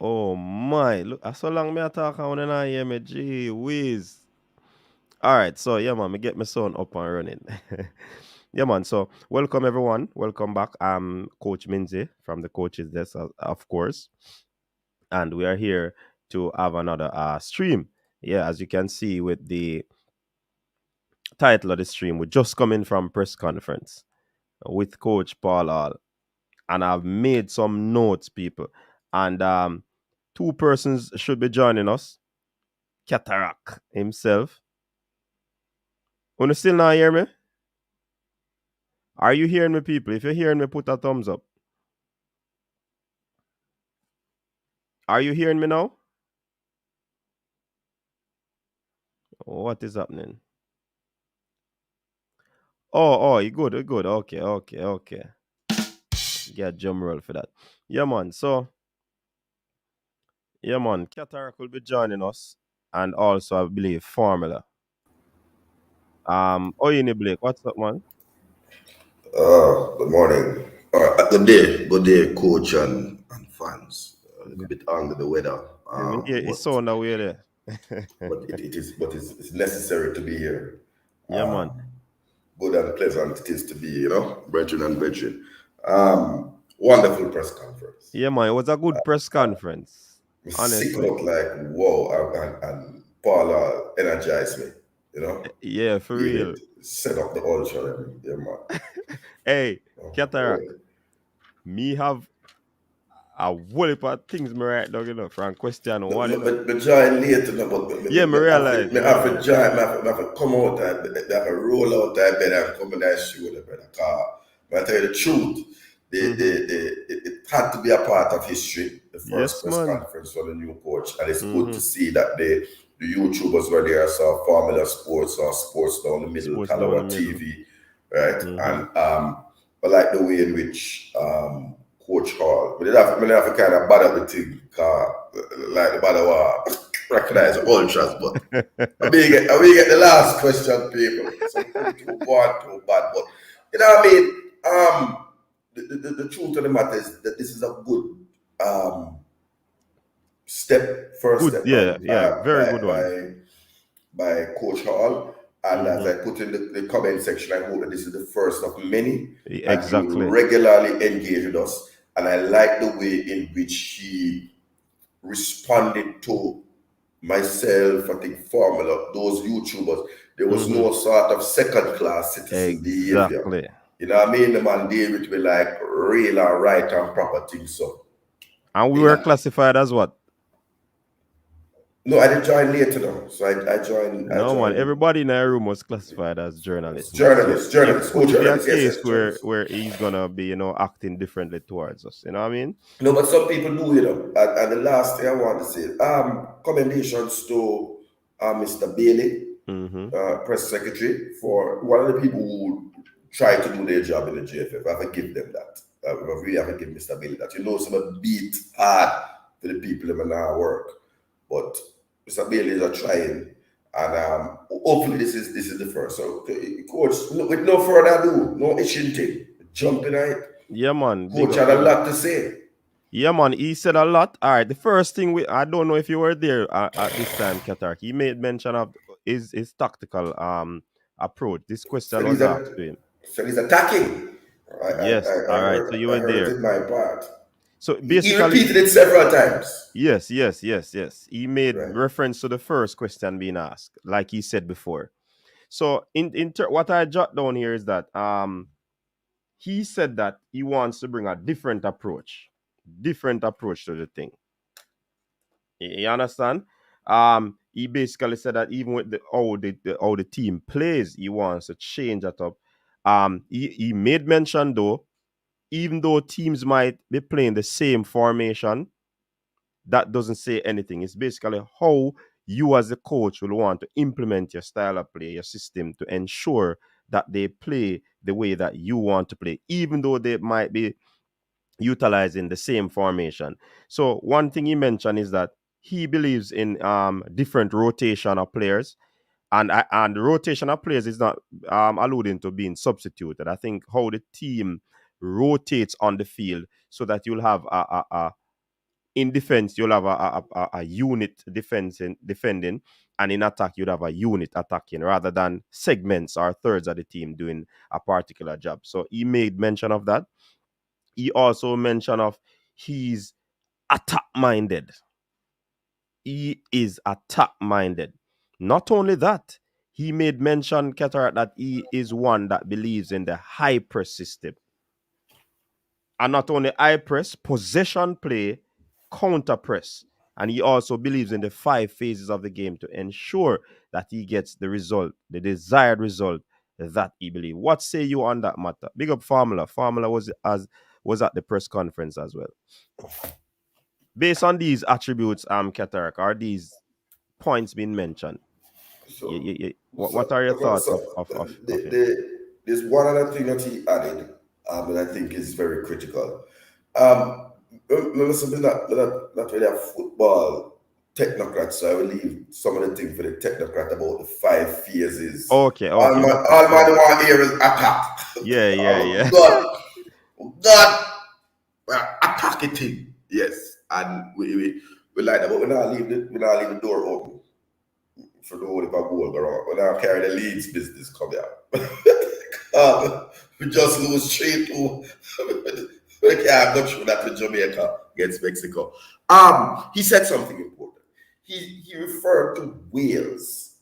Oh my, look, so long me I talk and when I hear me, gee whiz. All right, so yeah, man, me get my son up and running. Yeah, man. So welcome everyone. Welcome back. I'm Coach Minzy from the Coaches Desk, of course, and we are here to have another stream. Yeah, as you can see with the title of the stream, we just coming from press conference with Coach Paul Hall, and I've made some notes, people, and two persons should be joining us. Cataract himself. Wanna still not hear me? Are you hearing me, people? If you're hearing me, put a thumbs up. Are you hearing me now? What is happening? Oh, you good, you good. Okay. Get drum roll for that. Yeah, man. So, yeah, man. Cataract will be joining us, and also I believe Formula. Oyini Blake, what's up, man? Good morning. Good day, coach and fans. A little bit under the weather, Yeah, it's so on the way there. it's necessary to be here. Yeah, man. Good and pleasant it is to be, brethren and brethren. Wonderful press conference. Yeah, man. It was a good press conference. Sick Honestly. out like whoa, and Paula energized me. Yeah, for Give real. it, set up the ultra, yeah, man. Hey, Cataract. Oh, Me have a whole heap of things me write down, from question one, But join later, no, but Yeah, me realize, me me have to realize. join, me have to come out and me have to roll out that bed and come in that shoulder, brother. But I tell you the truth, it had to be a part of history, the first Yes, press man. conference for the new coach. And it's good Mm-hmm. to see that the YouTubers were there, saw Formula Sports, saw Sports Down the Middle, Sports down the Calawa middle. TV, right? Mm-hmm. And I like the way in which Coach Hall, but they have to kind of bother the thing, like the bother recognize the ultras, but I mean get the last question, people. Some people too bad, too bad, but you know what I mean? The truth of the matter is that this is a good um, first Good, step yeah, very good one. by Coach Hall. And as Mm-hmm. I put in the comment section, I hope that this is the first of many, and he will Exactly. regularly engage with us. And I like the way in which he responded to myself, I think Formula, those YouTubers. There was Mm-hmm. no sort of second class citizen behavior. Exactly. You know what I mean? The man deal with me like real and right and proper things. So, And we you were know, classified as what? no, I did join later though. So I No, man. joined Everybody in our room was classified as journalists, man. So it journalists, oh couldn't be a journalists, case yes, where journalists. he's gonna be, acting differently towards us. You know what I mean? No, but some people do, And the last thing I want to say, commendations to Mr. Bailey, Mm-hmm. press secretary, for one of the people who try to do their job in the JFF. I have to give them that. I really have to give Mr. Bailey that. Some beat hard for the people in our work, but Mr. Bailey is trying, and hopefully this is the first. So, coach, with no further ado, no itching thing, jump in it. Yeah, man. Big Coach up, had a big up. lot to say. Yeah, man. He said a lot. All right. The first thing I don't know if you were there at this time, Qatar. He made mention of his tactical approach. This question So was asked to him. he's attacking. Yes. All right. So you I were heard it there. in my part. So He basically, repeated it several times. yes. He made Right. reference to the first question being asked, like he said before. So what I jot down here is that he said that he wants to bring a different approach to the thing. You understand? He basically said that even with how the team plays, he wants to change that up. He made mention though, even though teams might be playing the same formation, that doesn't say anything. It's basically how you as a coach will want to implement your style of play, your system to ensure that they play the way that you want to play, even though they might be utilizing the same formation. So one thing he mentioned is that he believes in different rotation of players, and the rotation of players is not alluding to being substituted. I think how the team rotates on the field so that you'll have in defense, you'll have a unit defending, and in attack, you'd have a unit attacking rather than segments or thirds of the team doing a particular job. So he made mention of that. He also mentioned of he's attack minded. He is attack minded. Not only that, he made mention, Cataract, that he is one that believes in the high press system. And not only high press, possession play, counter press. And he also believes in the 5 phases of the game to ensure that he gets the result, the desired result that he believes. What say you on that matter? Big up Formula. Formula was at the press conference as well. Based on these attributes, Cataract, are these points being mentioned? So, What are your thoughts of him? there's one other thing that he added that I think is very critical. Listen, not really a football technocrat, so I will leave some of the things for the technocrat about the 5 phases. Okay. All man want to hear is attack. Yeah. God, attack it thing. Yes, and we like that, but we not leave the door open for the whole goal go wrong. We not carry the Leeds business come here. We just lose 3-2. We can't go through that with Jamaica against Mexico. He said something important. He referred to Wales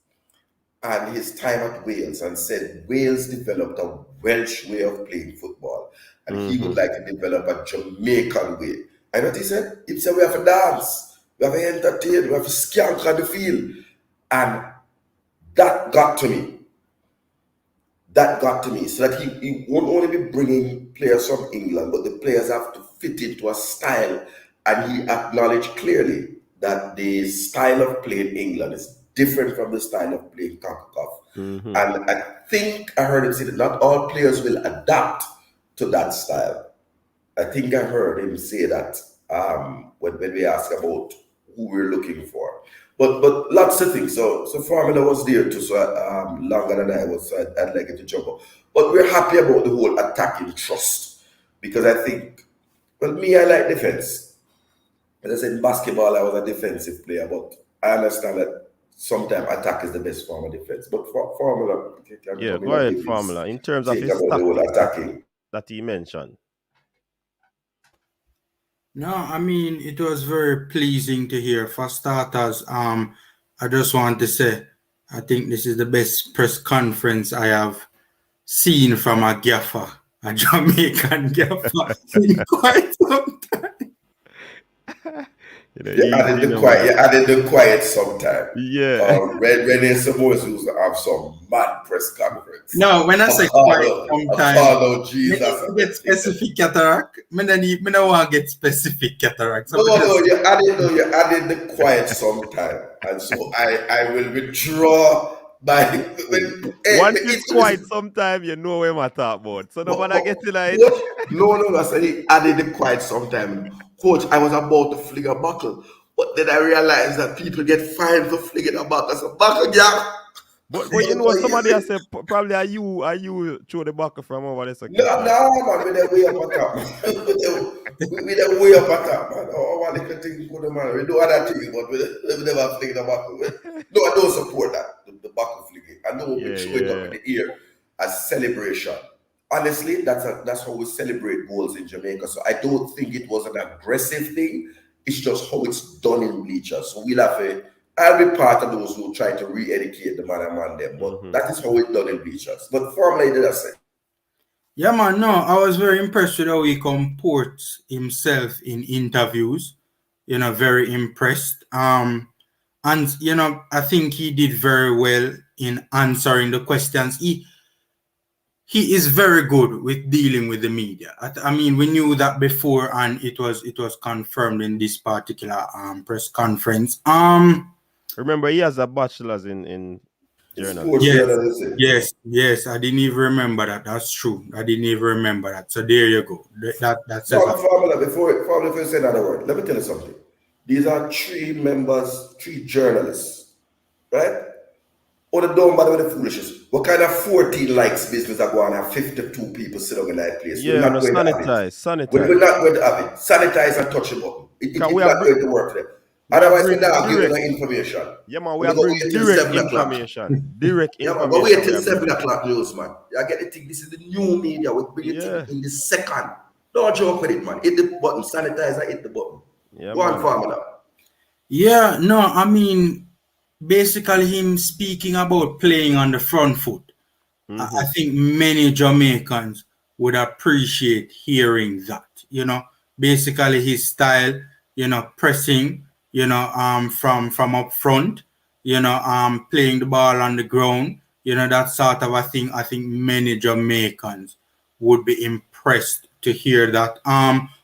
and his time at Wales and said Wales developed a Welsh way of playing football, and he would like to develop a Jamaican way. And what he said? He said we have to dance, we have to entertain, we have to skank on the field. And that got to me. So that he won't only be bringing players from England, but the players have to fit into a style. And he acknowledged clearly that the style of playing England is different from the style of playing CONCACAF. And I think I heard him say that not all players will adapt to that style. I think I heard him say that when we asked about who we're looking for. But lots of things. So Formula was there too, so longer than I was, so I'd like it to jump up. But we're happy about the whole attacking trust, because I think, well, me, I like defense. As I said, in basketball, I was a defensive player, but I understand that sometimes attack is the best form of defense. But for Formula, go ahead, Formula. In terms of his attacking that he mentioned. No, I mean, it was very pleasing to hear. For starters, I just want to say, I think this is the best press conference I have seen from a gaffer, a Jamaican gaffer, in quite some time. You added the quiet sometime. Yeah. Renee Samoas used to have some mad press conference. No, when I say quiet sometime, Jesus, get specific, Cataract. I don't want to get specific, Cataract. No, you added the quiet sometime. And so I will withdraw my... Once it's quiet sometime, you know where I talk about. So nobody gets in it. No, I said he added the quiet sometime. Coach, I was about to fling a buckle, but then I realized that people get fined for flinging a buckle. So buckle, yeah. But you know what somebody has said, probably are you throw the buckle from over there? No, man, with the way up at top, man. with the way up at top, man. Oh, one little thing good, man. We do other things, but we never fling the buckle. No, I don't support that, the buckle flinging. I know we throw it up in the air as celebration. Honestly, that's how we celebrate goals in Jamaica. So I don't think it was an aggressive thing. It's just how it's done in bleachers. So I'll be part of those who try to re-educate the man them. But that is how it's done in bleachers. But Formula did I say? Yeah, man, no, I was very impressed with how he comports himself in interviews. Very impressed. And, I think he did very well in answering the questions. He is very good with dealing with the media. I mean, we knew that before, and it was confirmed in this particular press conference. Remember, he has a bachelor's in journalism. Yes. I didn't even remember that. That's true. I didn't even remember that. So there you go. That's Formula, before you say another word, let me tell you something. These are 3 journalists, right? Or the don't bother with the foolishness. What kind of 14 likes business are going to have 52 people sit on in that place? Yeah, sanitize. We're not going to have it. Sanitize and touch the button. It Can is we not have going to work there. we have Otherwise, we bring now give you direct. the information. Yeah, man, we We have go bring wait till direct 7 o'clock. information. Direct Yeah, man, but wait information we till have bring. 7 o'clock news, man. I get the thing. This is the new media. We bring it Yeah. in the second. Don't joke with it, man. Hit the button, sanitizer, hit the button. Yeah, Go on, man. farmer now. Yeah, no, I mean, basically him speaking about playing on the front foot. I think many Jamaicans would appreciate hearing that, you know, basically his style, you know, pressing, you know, from up front, you know, playing the ball on the ground, you know, that sort of a thing. I think many Jamaicans would be impressed to hear that.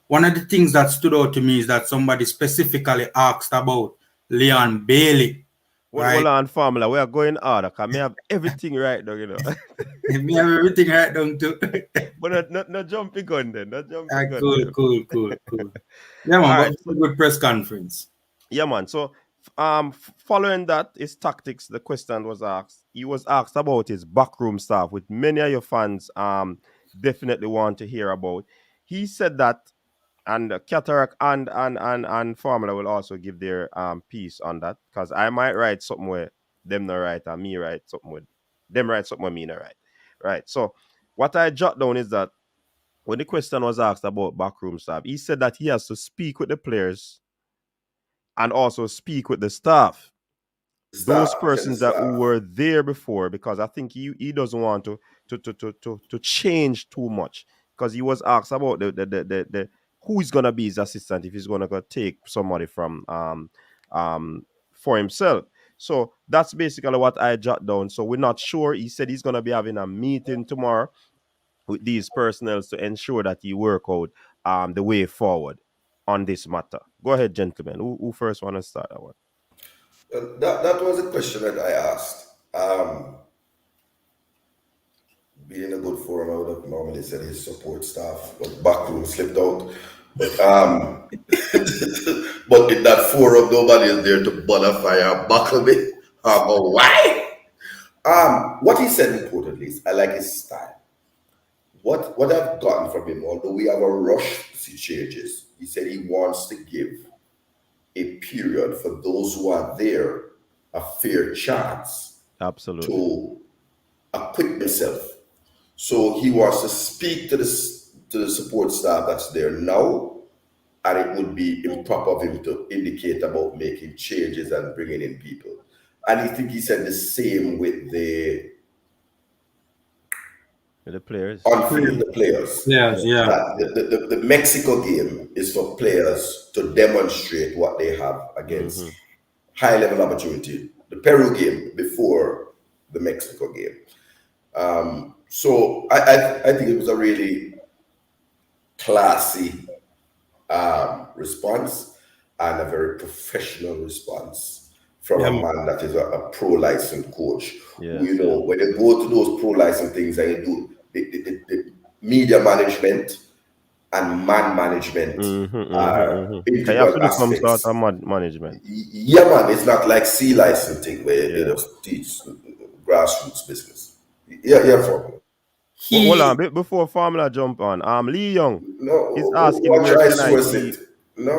One of the things that stood out to me is that somebody specifically asked about Leon Bailey, Hold right? on, formula. We are going harder because I have everything right now, you know. We have everything right down to. But not jumping gun then. Not jumping gun Cool, then. cool. Yeah, man, All but right. a good press conference. Yeah, man. So, following that, his tactics. The question was asked. He was asked about his backroom staff, which many of your fans definitely want to hear about. He said that, and Cataract and Formula will also give their piece on that because I might write something where them not write and me write something with them write something where me not write. Right. So, what I jot down is that when the question was asked about backroom staff, he said that he has to speak with the players and also speak with the staff, those persons that who were there before, because I think he doesn't want to change too much, because he was asked about the who is gonna be his assistant if he's gonna go take somebody from for himself. So that's basically what I jot down. So we're not sure. He said he's gonna be having a meeting tomorrow with these personnels to ensure that he work out the way forward on this matter. Go ahead, gentlemen. Who first want to start that one? That was a question that I asked. Being in a good forum, I would have normally said his support staff, but Backroom slipped out. But in that forum, nobody is there to bonfire or buckle me. Go, why? What he said importantly is I like his style. What I've gotten from him, although we have a rush to see changes, he said he wants to give a period for those who are there a fair chance Absolutely. to acquit themselves. So he wants to speak to the support staff that's there now, and it would be improper of him to indicate about making changes and bringing in people. And I think he said the same with the players. On-field, the players. Yes, yeah. The Mexico game is for players to demonstrate what they have against high-level opportunity. The Peru game before the Mexico game. So I think it was a really classy response and a very professional response from a man that is a pro-licensed coach. Yes, you know, when you go to those pro-licensed things and you do the media management and man management You have to do some sort of management. Yeah, man, it's not like C licensing where you just teach grassroots business. Yeah, for Hold on, before Formula jump on. Lee Young is asking where where can source I see. it? No,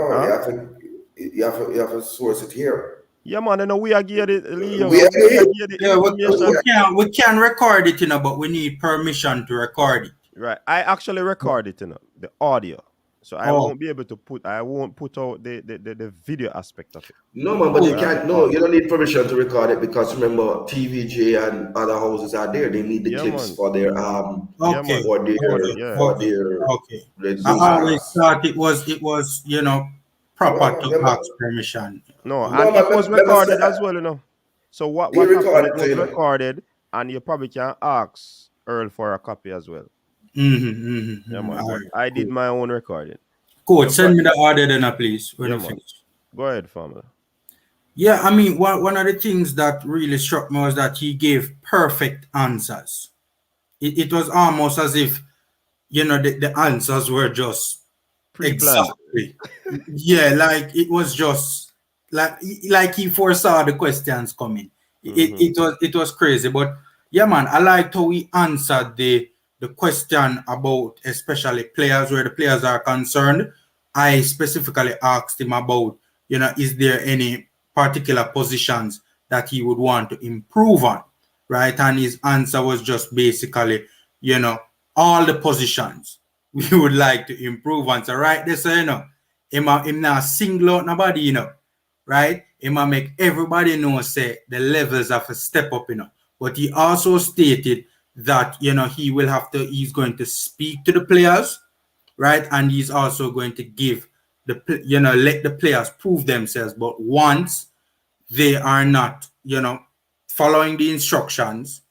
you have to source it here. Yeah, man, I know we are getting it, Lee Young. We can record it, you know, but we need permission to record it. Right. I actually record it, you know, the audio. So I won't be able to put out the video aspect of it. No, man, but you can't. No, you don't need permission to record it because remember, TVJ and other houses are there. They need the clips for their okay. for their okay. I always thought it was you know proper to ask permission. No, and it was recorded as well, you know. So what happened? It was recorded, and you probably can ask Earl for a copy as well. Yeah, man. Right, I did my own recording. Cool. Send me the audio then, please. When you finish. Go ahead, Family. Yeah, I mean, one of the things that really struck me was that he gave perfect answers. It was almost as if, you know, the answers were just pre-planned. Exactly. Yeah, like it was just like he foresaw the questions coming. It was crazy, but yeah, man, I liked how he answered the question about especially players where the players are concerned, I specifically asked him about, is there any particular positions that he would want to improve on, right? And his answer was just basically, all the positions we would like to improve on. So right there, so him not single out nobody, right? Him make everybody know say the levels have a step up, But he also stated that he's going to speak to the players, right? And he's also going to give let the players prove themselves. But once they are not, following the instructions,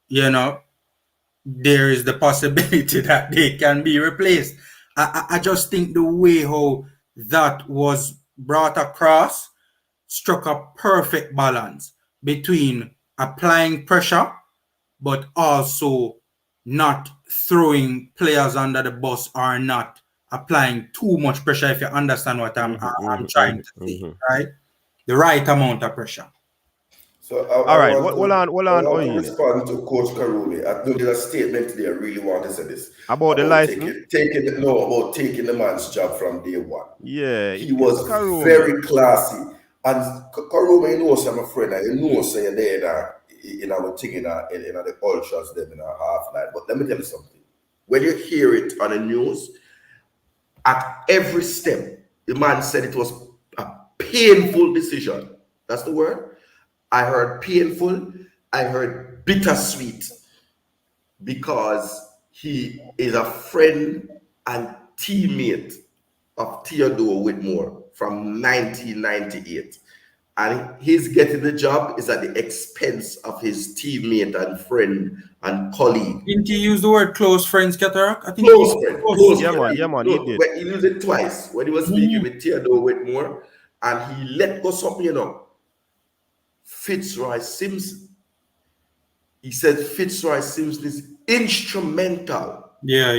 there is the possibility that they can be replaced. I just think the way how that was brought across struck a perfect balance between applying pressure but also not throwing players under the bus or not applying too much pressure, if you understand what I'm trying to say, right? The right amount of pressure. So All right, I hold want to on. respond to Coach Karumi. I know there's a statement there I really want to say this About the about license? about taking the man's job from day one. Yeah, He was Karumi. very classy. And Karumi knows I'm a friend. I know saying there in our thing in the ultras them in our half line. But let me tell you something. When you hear it on the news, at every step, the man said it was a painful decision. That's the word. I heard painful, I heard bittersweet, because he is a friend and teammate of Theodore Whitmore from 1998. And his getting the job is at the expense of his teammate and friend and colleague. Didn't he use the word close friends, Cataract? I think Close friend, close Yeah, friend. man, he No, did. but he used it twice when he was speaking with Theodore Whitmore, and he let go something, Fitzroy Simpson. He said Fitzroy Simpson is instrumental Yeah.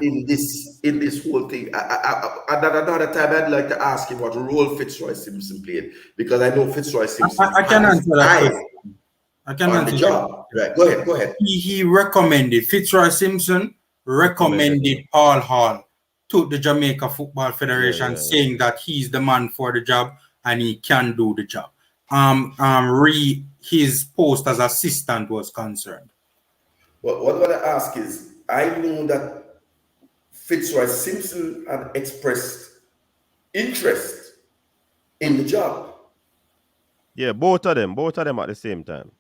in this whole thing. Another time I'd like to ask him what role Fitzroy Simpson played, because I know Fitzroy Simpson I can has answer that eyes question. I can on the answer that. job. Right, go ahead. He recommended, Fitzroy Simpson recommended Paul Hall to the Jamaica Football Federation, saying that he's the man for the job and he can do the job. His post as assistant was concerned. Well, what I want to ask is, I know that Fitzroy Simpson had expressed interest in the job. Yeah, both of them at the same time.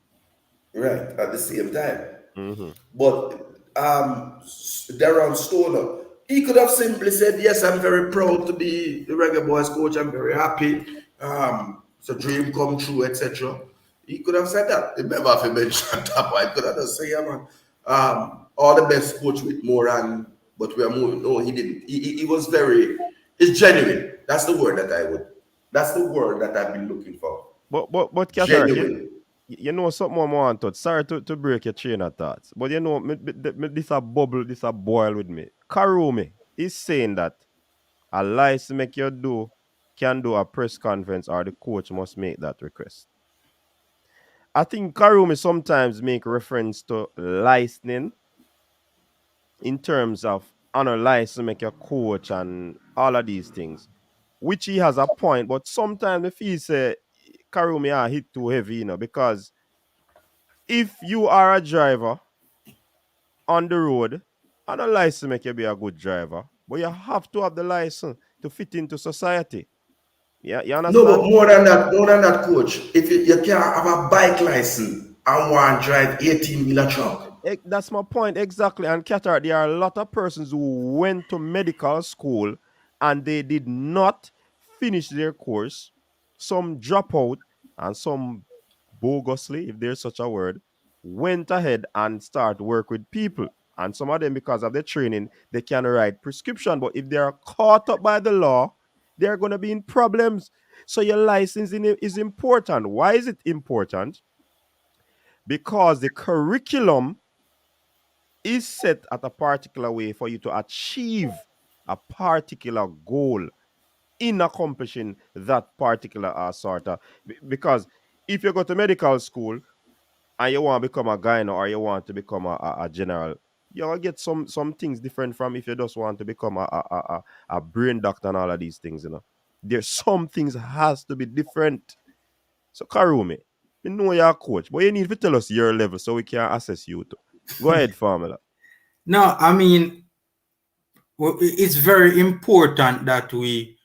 Right, at the same time. Mm-hmm. But Darren Stoner, he could have simply said, yes, I'm very proud to be the Reggae Boyz coach. I'm very happy. It's a dream come true, etc. He could have said that. Remember, if he mentioned that, I could have just said, yeah, man, all the best, Coach Whitmore, but we are moving. No, he didn't. He was it's genuine. That's the word that I've been looking for. But Cataract, Genuine. you know something I want to. Sorry to break your train of thoughts, but this a bubble, this a boil with me. Karumi is saying that a license make you can do a press conference, or the coach must make that request. I think Karumi sometimes make reference to licensing in terms of on a license make your coach and all of these things, which he has a point. But sometimes if he say Karumi are hit too heavy, because if you are a driver on the road, and a license make you be a good driver, but you have to have the license to fit into society. Yeah, you No, but understand? more than that, coach. If you can't have a bike license and want to drive 18-wheeler truck. That's my point exactly. And Qatar, there are a lot of persons who went to medical school and they did not finish their course. Some drop out, and some bogusly, if there's such a word, went ahead and start work with people. And some of them, because of their training, they can write prescription. But if they are caught up by the law, they're going to be in problems. So your licensing is important. Why is it important? Because the curriculum is set at a particular way for you to achieve a particular goal in accomplishing that particular sort of. Because if you go to medical school and you want to become a gyno or you want to become a general, you'll get some things different from if you just want to become a brain doctor and all of these things, There's some things has to be different. So Karumi, we know you're a coach, but you need to tell us your level so we can assess you too. Go ahead, Formula. No, I mean, it's very important that we,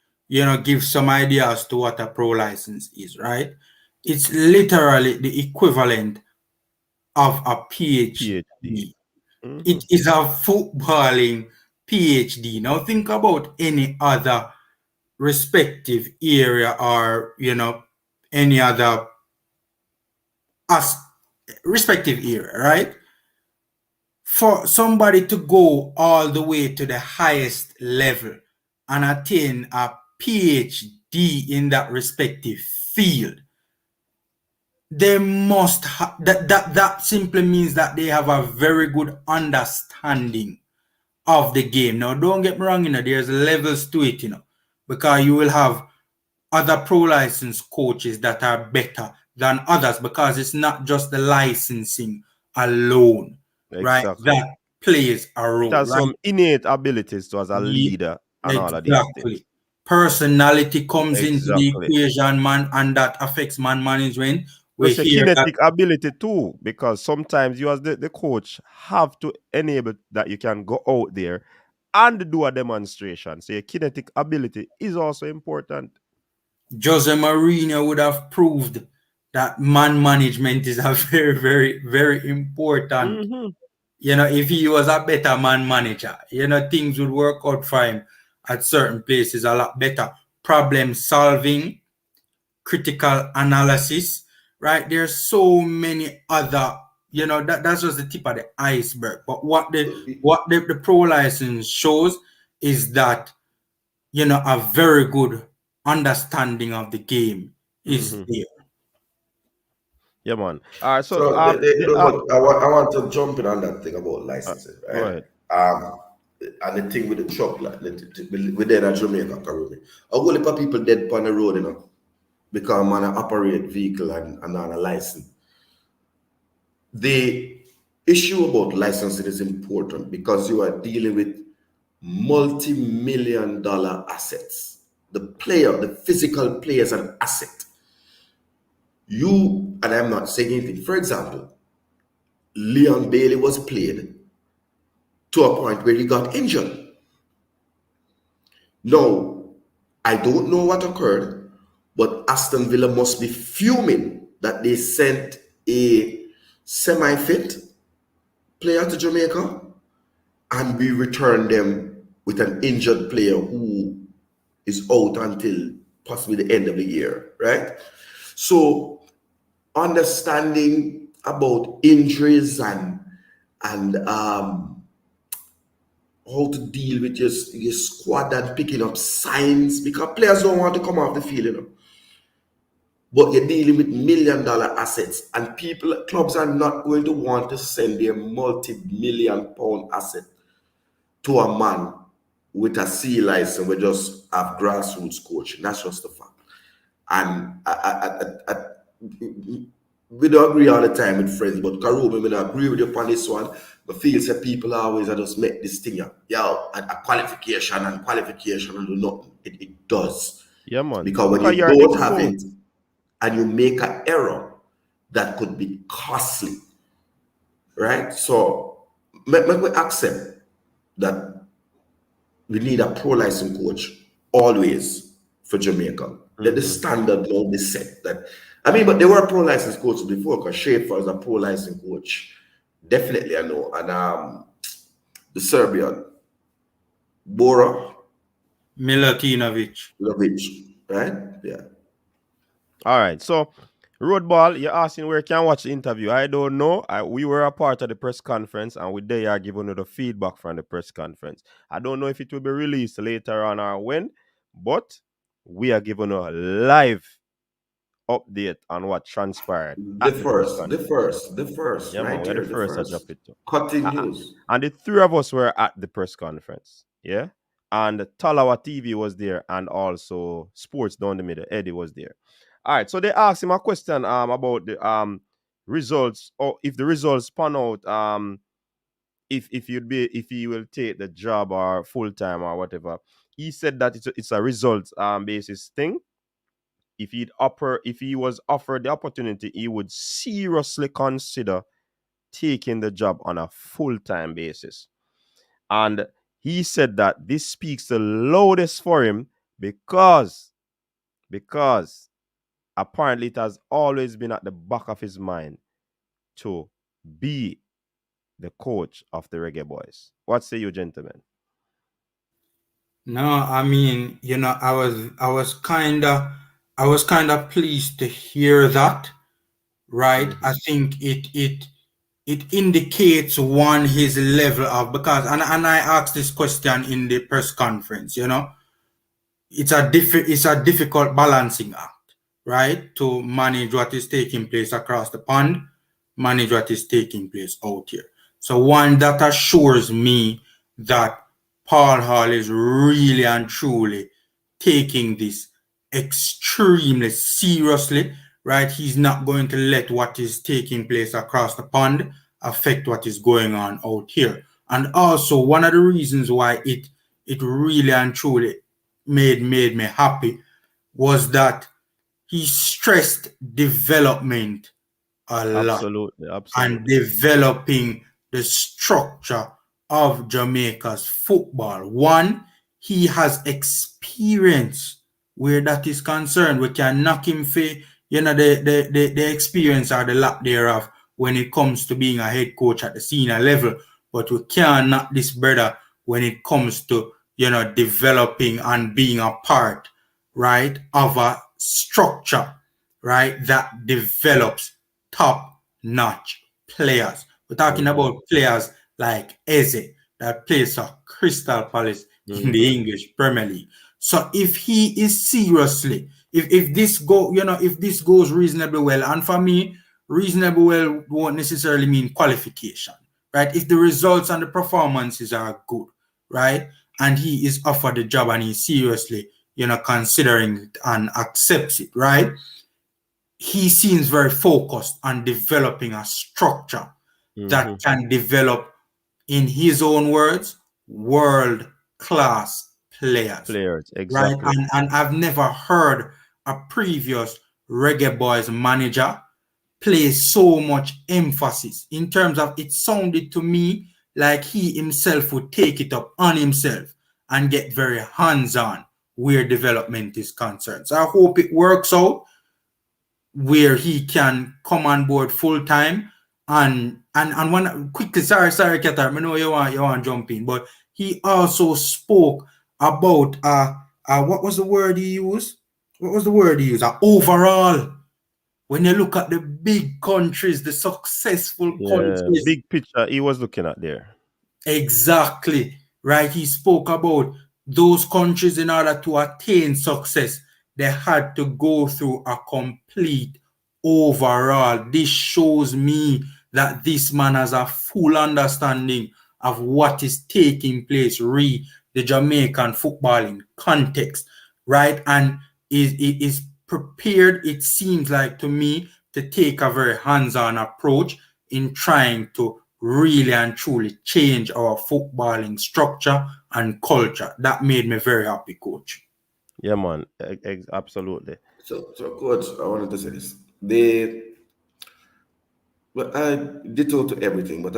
give some ideas to what a pro license is, right? It's literally the equivalent of a PhD. PhD. Mm-hmm. It is a footballing PhD. Now think about any other respective area, or any other as respective area, right? For somebody to go all the way to the highest level and attain a PhD in that respective field, they must that simply means that they have a very good understanding of the game. Now, don't get me wrong, there's levels to it, because you will have other pro license coaches that are better than others, because it's not just the licensing alone, right? Exactly. That plays a It role, has right? some innate abilities to as a Ye- leader and all of these things. Exactly. Personality comes into the Exactly. equation, man, and that affects man management. We Plus a hear that kinetic ability too, because sometimes you as the coach have to enable that you can go out there and do a demonstration. So your kinetic ability is also important. Jose Mourinho would have proved that man management is a very, very, very important. Mm-hmm. If he was a better man manager, things would work out for him at certain places a lot better. Problem solving, critical analysis, right? There's so many other, that's just the tip of the iceberg. But what the pro license shows is that, a very good understanding of the game is Mm-hmm. there. Yeah, man. All right. So So, I want to jump in on that thing about uh, licensing, go right? ahead. And the thing with the truck, like, we there in Jamaica, Caribbean. A whole heap of people dead on the road, because man operate vehicle and on a license. The issue about licensing is important because you are dealing with multi-million-dollar assets. The physical player is an asset. And I'm not saying anything. For example, Leon Bailey was played to a point where he got injured. Now, I don't know what occurred, but Aston Villa must be fuming that they sent a semi-fit player to Jamaica and we returned them with an injured player who is out until possibly the end of the year, right? So understanding about injuries and how to deal with your squad and picking up signs, because players don't want to come off the field, But you're dealing with million-dollar assets, and clubs are not going to want to send their multi-million-pound asset to a man with a C license. We just have grassroots coaching. That's just the fact. And we don't agree all the time with friends, but Karumi, we don't agree with you upon this one. But feel that people always just make this thing up. A qualification and do nothing. It does. Yeah, man. Because when Because you you're don't have it exposed. and you make an error, that could be costly. Right? So make we accept that we need a pro license coach always for Jamaica. Let the standard now be set. But there were pro license coaches before, because Schaefer is a pro license coach. Definitely, I know. And the Serbian, Bora Milutinovic. right? Yeah. All right. So, Roadball, you're asking where can I watch the interview. I don't know. We were a part of the press conference and they are giving you the feedback from the press conference. I don't know if it will be released later on or when, but we are giving you a live update on what transpired The at the press first, the conference. first, the first, Yeah, man, right we're the here, the first to drop first. it too. Cutting Uh, uh, news. And the three of us were at the press conference. Yeah. And Talawa TV was there, and also Sports Down the Middle. Eddie was there. All right. So they asked him a question about the results, or if the results pan out if he will take the job or full time or whatever. He said that it's a result basis thing. If he was offered the opportunity, he would seriously consider taking the job on a full time basis. And he said that this speaks the loudest for him because apparently it has always been at the back of his mind to be the coach of the Reggae Boyz. What say you, gentlemen? No, I mean, I was kind of pleased to hear that, right? I think it indicates one his level of, because and I asked this question in the press conference, it's a difficult balancing act, right? To manage what is taking place across the pond, manage what is taking place out here. So one that assures me that Paul Hall is really and truly taking this extremely seriously, right? He's not going to let what is taking place across the pond affect what is going on out here. And also, one of the reasons why it really and truly made me happy was that he stressed development a lot Absolutely, and absolutely. developing the structure of Jamaica's football. One, he has experience where that is concerned. We can knock him for the experience or the lack thereof when it comes to being a head coach at the senior level, but we can't knock this brother when it comes to developing and being a part, right, of a structure, right, that develops top-notch players. We're talking about players like Eze that plays for Crystal Palace in the English Premier League. So if he is seriously, if this goes reasonably well, and for me, reasonably well won't necessarily mean qualification, right? If the results and the performances are good, right, and he is offered the job and he's seriously, considering it and accepts it, right? He seems very focused on developing a structure that can develop, in his own words, world-class players. Right? Exactly. And I've never heard a previous Reggae Boyz manager place so much emphasis in terms of, it sounded to me like he himself would take it up on himself and get very hands-on where development is concerned. So I hope it works out where he can come on board full time. And one quickly, sorry, Ketar, I know you want to jump in, but he also spoke about what was the word he used? What was the word he used? Overall, when you look at the big countries, the successful countries, Big picture he was looking at there. exactly, right? He spoke about those countries, in order to attain success, they had to go through a complete overall. This shows me that this man has a full understanding of what is taking place, the Jamaican footballing context, right? And is prepared, it seems like to me, to take a very hands-on approach in trying to really and truly change our footballing structure and culture. That made me very happy, coach. Yeah, man. Absolutely. So, coach, I wanted to say this. Well, I ditto to everything, but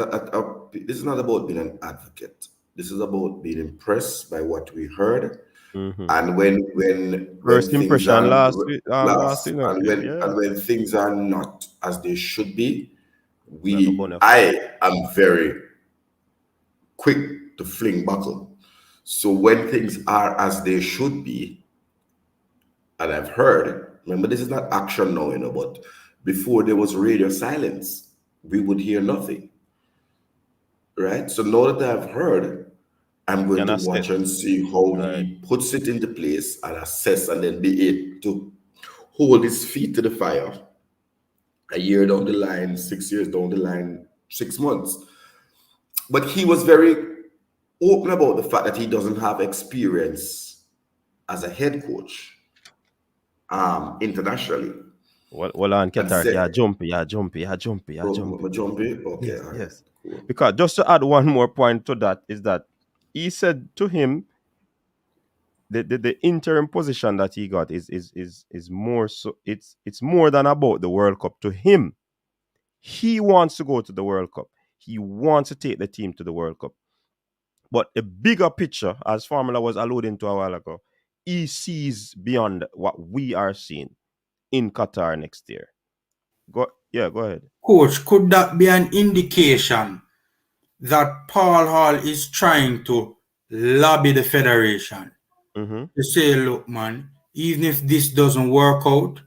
this is not about being an advocate. This is about being impressed by what we heard, and when First things impression are last week, last last, thing, and when things are not as they should be, like a bonus. I am very quick to fling buckle. So when things are as they should be, and I've heard, remember, this is not action now, but before there was radio silence, we would hear nothing. Right? So now that I've heard, I'm going to watch and see how he puts it into place and assess, and then be able to hold his feet to the fire a year down the line, 6 years down the line, 6 months. But he was very open about the fact that he doesn't have experience as a head coach internationally. Well on And Qatar, yeah, jumpy. jumpy. Okay, Yes, all right, yes. cool. Because just to add one more point to that is that he said to him the interim position that he got is more so it's more than about the World Cup to him. He wants to go to the World Cup. He wants to take the team to the World Cup. But the bigger picture, as Formula was alluding to a while ago, he sees beyond what we are seeing in Qatar next year. Go ahead. Coach, could that be an indication that Paul Hall is trying to lobby the federation Mm-hmm. to say, look, man, even if this doesn't work out,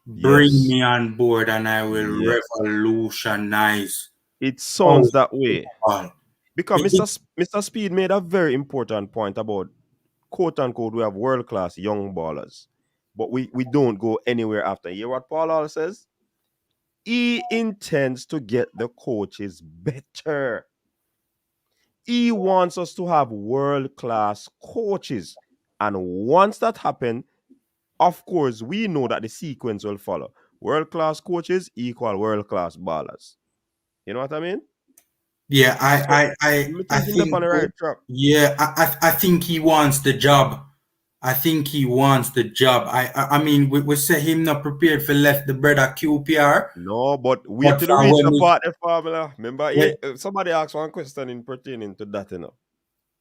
bring Yes. me on board and I will Yes. revolutionize It sounds college that way. football. Because Mr. Speed made a very important point about quote unquote we have world class young ballers. But we don't go anywhere after. You hear what Paul Hall says? He intends to get the coaches better. He wants us to have world class coaches. And once that happens, of course, we know that the sequence will follow. World class coaches equal world class ballers. You know what I mean? Yeah, So I, I I think him up think, on the right track. yeah, I think he wants the job. I think he wants the job. I mean, we say him not prepared for left the bread at QPR, No, but wait but till you for reach when the we part of formula. Remember, when somebody asked one question in pertaining to that, and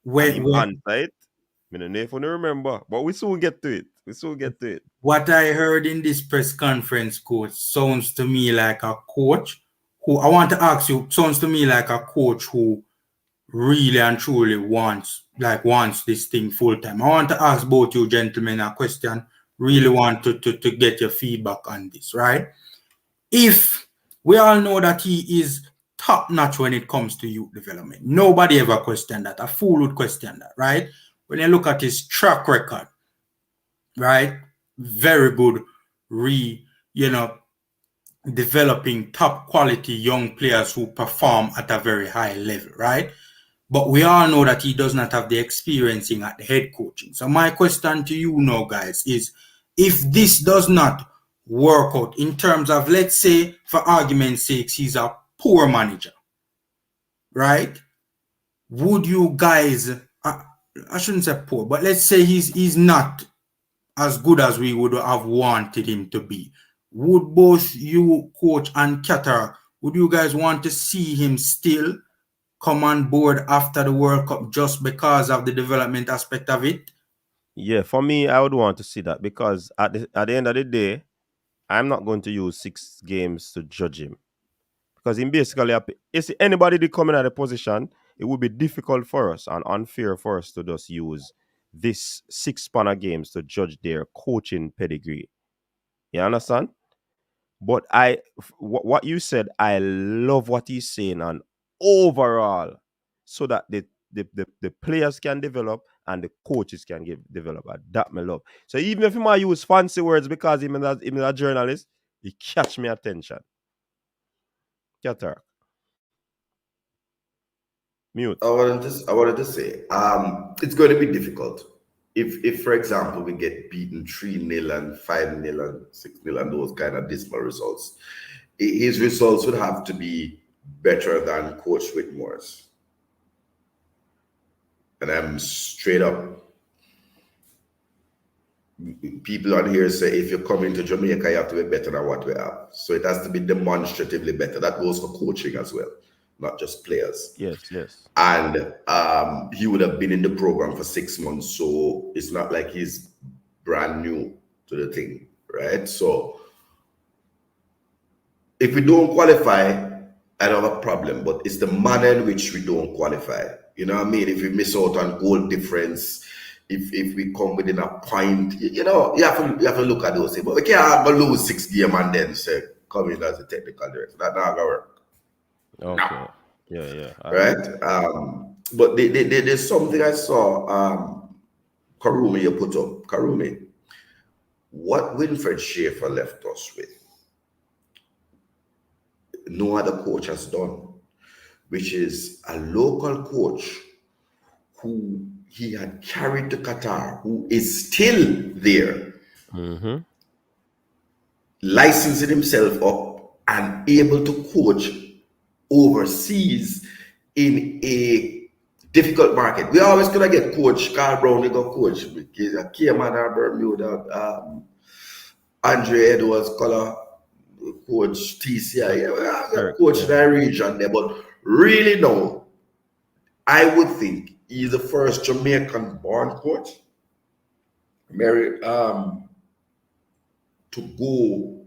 when, him when answer it. I don't know if you remember, but we soon get to it. We soon get to it. what I heard in this press conference, coach, sounds to me like a coach who I want to ask you. Sounds to me like a coach who really and truly wants this thing full time. I want to ask both you gentlemen a question. Really want to get your feedback on this, right? If we all know that he is top notch when it comes to youth development, nobody ever questioned that. A fool would question that, right? When you look at his track record, right? Very good, you know, developing top quality young players who perform at a very high level, right? But we all know that he does not have the experiencing at the head coaching. So my question to you now, guys, is if this does not work out in terms of, let's say, for argument's sake, he's a poor manager, right? Would you guys, I shouldn't say poor, but let's say he's not as good as we would have wanted him to be. Would both you, coach, and Qatar, would you guys want to see him still come on board after the World Cup just because of the development aspect of it? Yeah, for me, I would want to see that because at the end of the day, I'm not going to use 6 games to judge him because him basically, if anybody did come in at a position, it would be difficult for us and unfair for us to just use this 6 spanner games to judge their coaching pedigree. You understand? But what you said, I love what he's saying, and overall, so that the players can develop and the coaches can develop. And that me love. So even if he might use fancy words because him is a journalist, he catch me attention. Qatar. Mute. I wanted to say, it's going to be difficult. If for example, we get beaten 3-0 and 5-0 and 6-0 and those kind of dismal results, his results would have to be better than Coach Whitmore's. And I'm straight up. People on here say if you're coming to Jamaica, you have to be better than what we have. So it has to be demonstratively better. That goes for coaching as well, not just players. Yes. And he would have been in the program for 6 months, so it's not like he's brand new to the thing, right? So if we don't qualify, I don't have a problem, but it's the manner in which we don't qualify. You know what I mean? If we miss out on goal difference, if we come within a point, you have to look at those things. But we can't lose 6 games and then say come in as a technical director. That's not gonna work. Okay. Yeah. Right? But there's something I saw, Karumi, you put up. Karumi, what Winfred Schaefer left us with, no other coach has done, which is a local coach who he had carried to Qatar, who is still there, Mm-hmm. licensing himself up and able to coach overseas in a difficult market. We always gonna get coach Carl Brown, they go coach because Cayman or Bermuda, Andre Edwards, color coach TCI. Yeah, we have got coach in that region there, but really no, I would think he's the first Jamaican born coach. Mary to go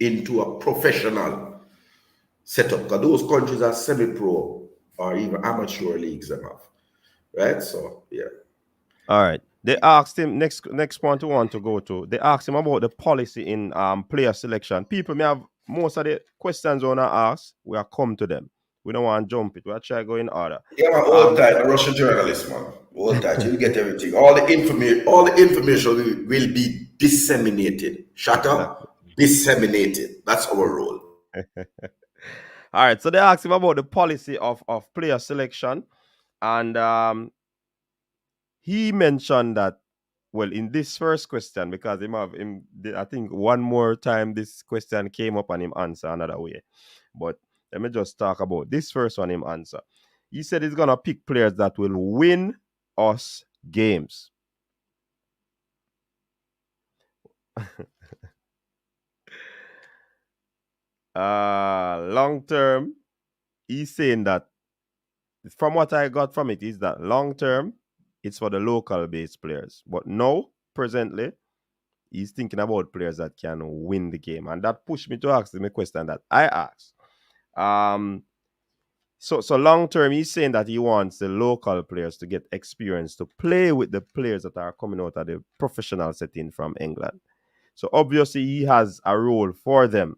into a professional setup because those countries are semi-pro or even amateur leagues them have, right? So yeah. All right. They asked him next point we want to go to. They asked him about the policy in player selection. People may have most of the questions we want to ask. We are come to them. We don't want to jump it. We are try go in order. Yeah, man, hold tight, a Russian journalist, man. Hold tight, you'll get everything. All the information will be disseminated. Shut up, disseminated. That's our role. All right. So they asked him about the policy of player selection, and he mentioned that. Well, in this first question, because I think one more time this question came up and him answer another way. But let me just talk about this first one him answer. He said he's gonna pick players that will win us games. Long term, he's saying that from what I got from it is that long term it's for the local based players. But now, presently, he's thinking about players that can win the game. And that pushed me to ask him a question that I asked. So long term, he's saying that he wants the local players to get experience to play with the players that are coming out of the professional setting from England. So obviously he has a role for them.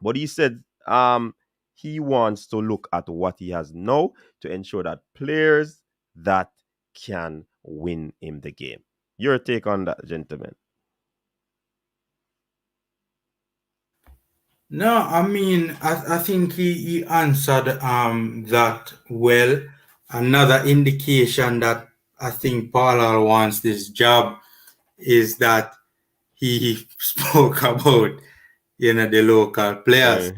But he said he wants to look at what he has now to ensure that players that can win him the game. Your take on that, gentlemen? No, I mean, I think he answered that well. Another indication that I think Paula wants this job is that he spoke about, the local players,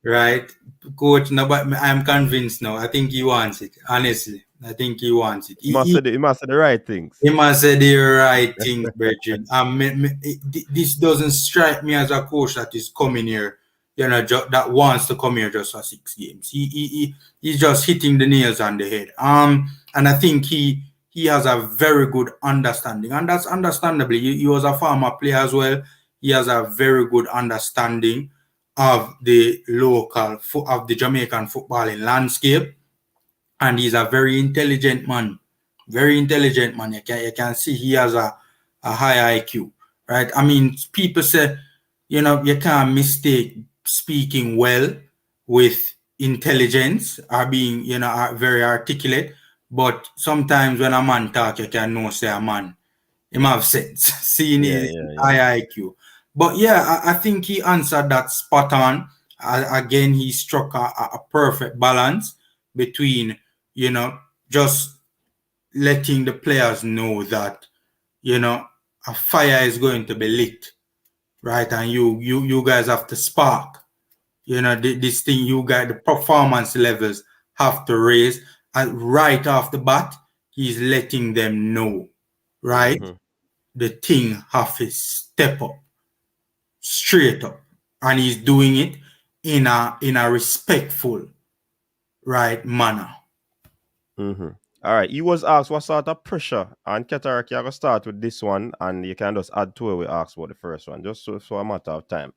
right? Coach, no, but I'm convinced now. I think he wants it. Honestly, I think he wants it. He must say the right things. He must say the right things, Bridget. This doesn't strike me as a coach that is coming here, that wants to come here just for 6 games. He's just hitting the nails on the head. And I think he has a very good understanding, and that's understandably. He was a former player as well. He has a very good understanding of the of the Jamaican footballing landscape, and he's a very intelligent man. Very intelligent man. You can see he has a high IQ, right? I mean, people say, you can't mistake speaking well with intelligence or being, very articulate. But sometimes when a man talk, you can know say a man. It have sense, seeing his high IQ. But yeah, I think he answered that spot on. Again, he struck a perfect balance between, just letting the players know that, a fire is going to be lit, right? And you guys have to spark, this thing. You guys, the performance levels have to raise. And right off the bat, he's letting them know, right? The thing have to step up, straight up, and he's doing it in a respectful, right, manner. All right. He was asked what sort of pressure, and Ketaraki, I'm going to start with this one, and you can just add to it. We asked about the first one, just so a matter of time.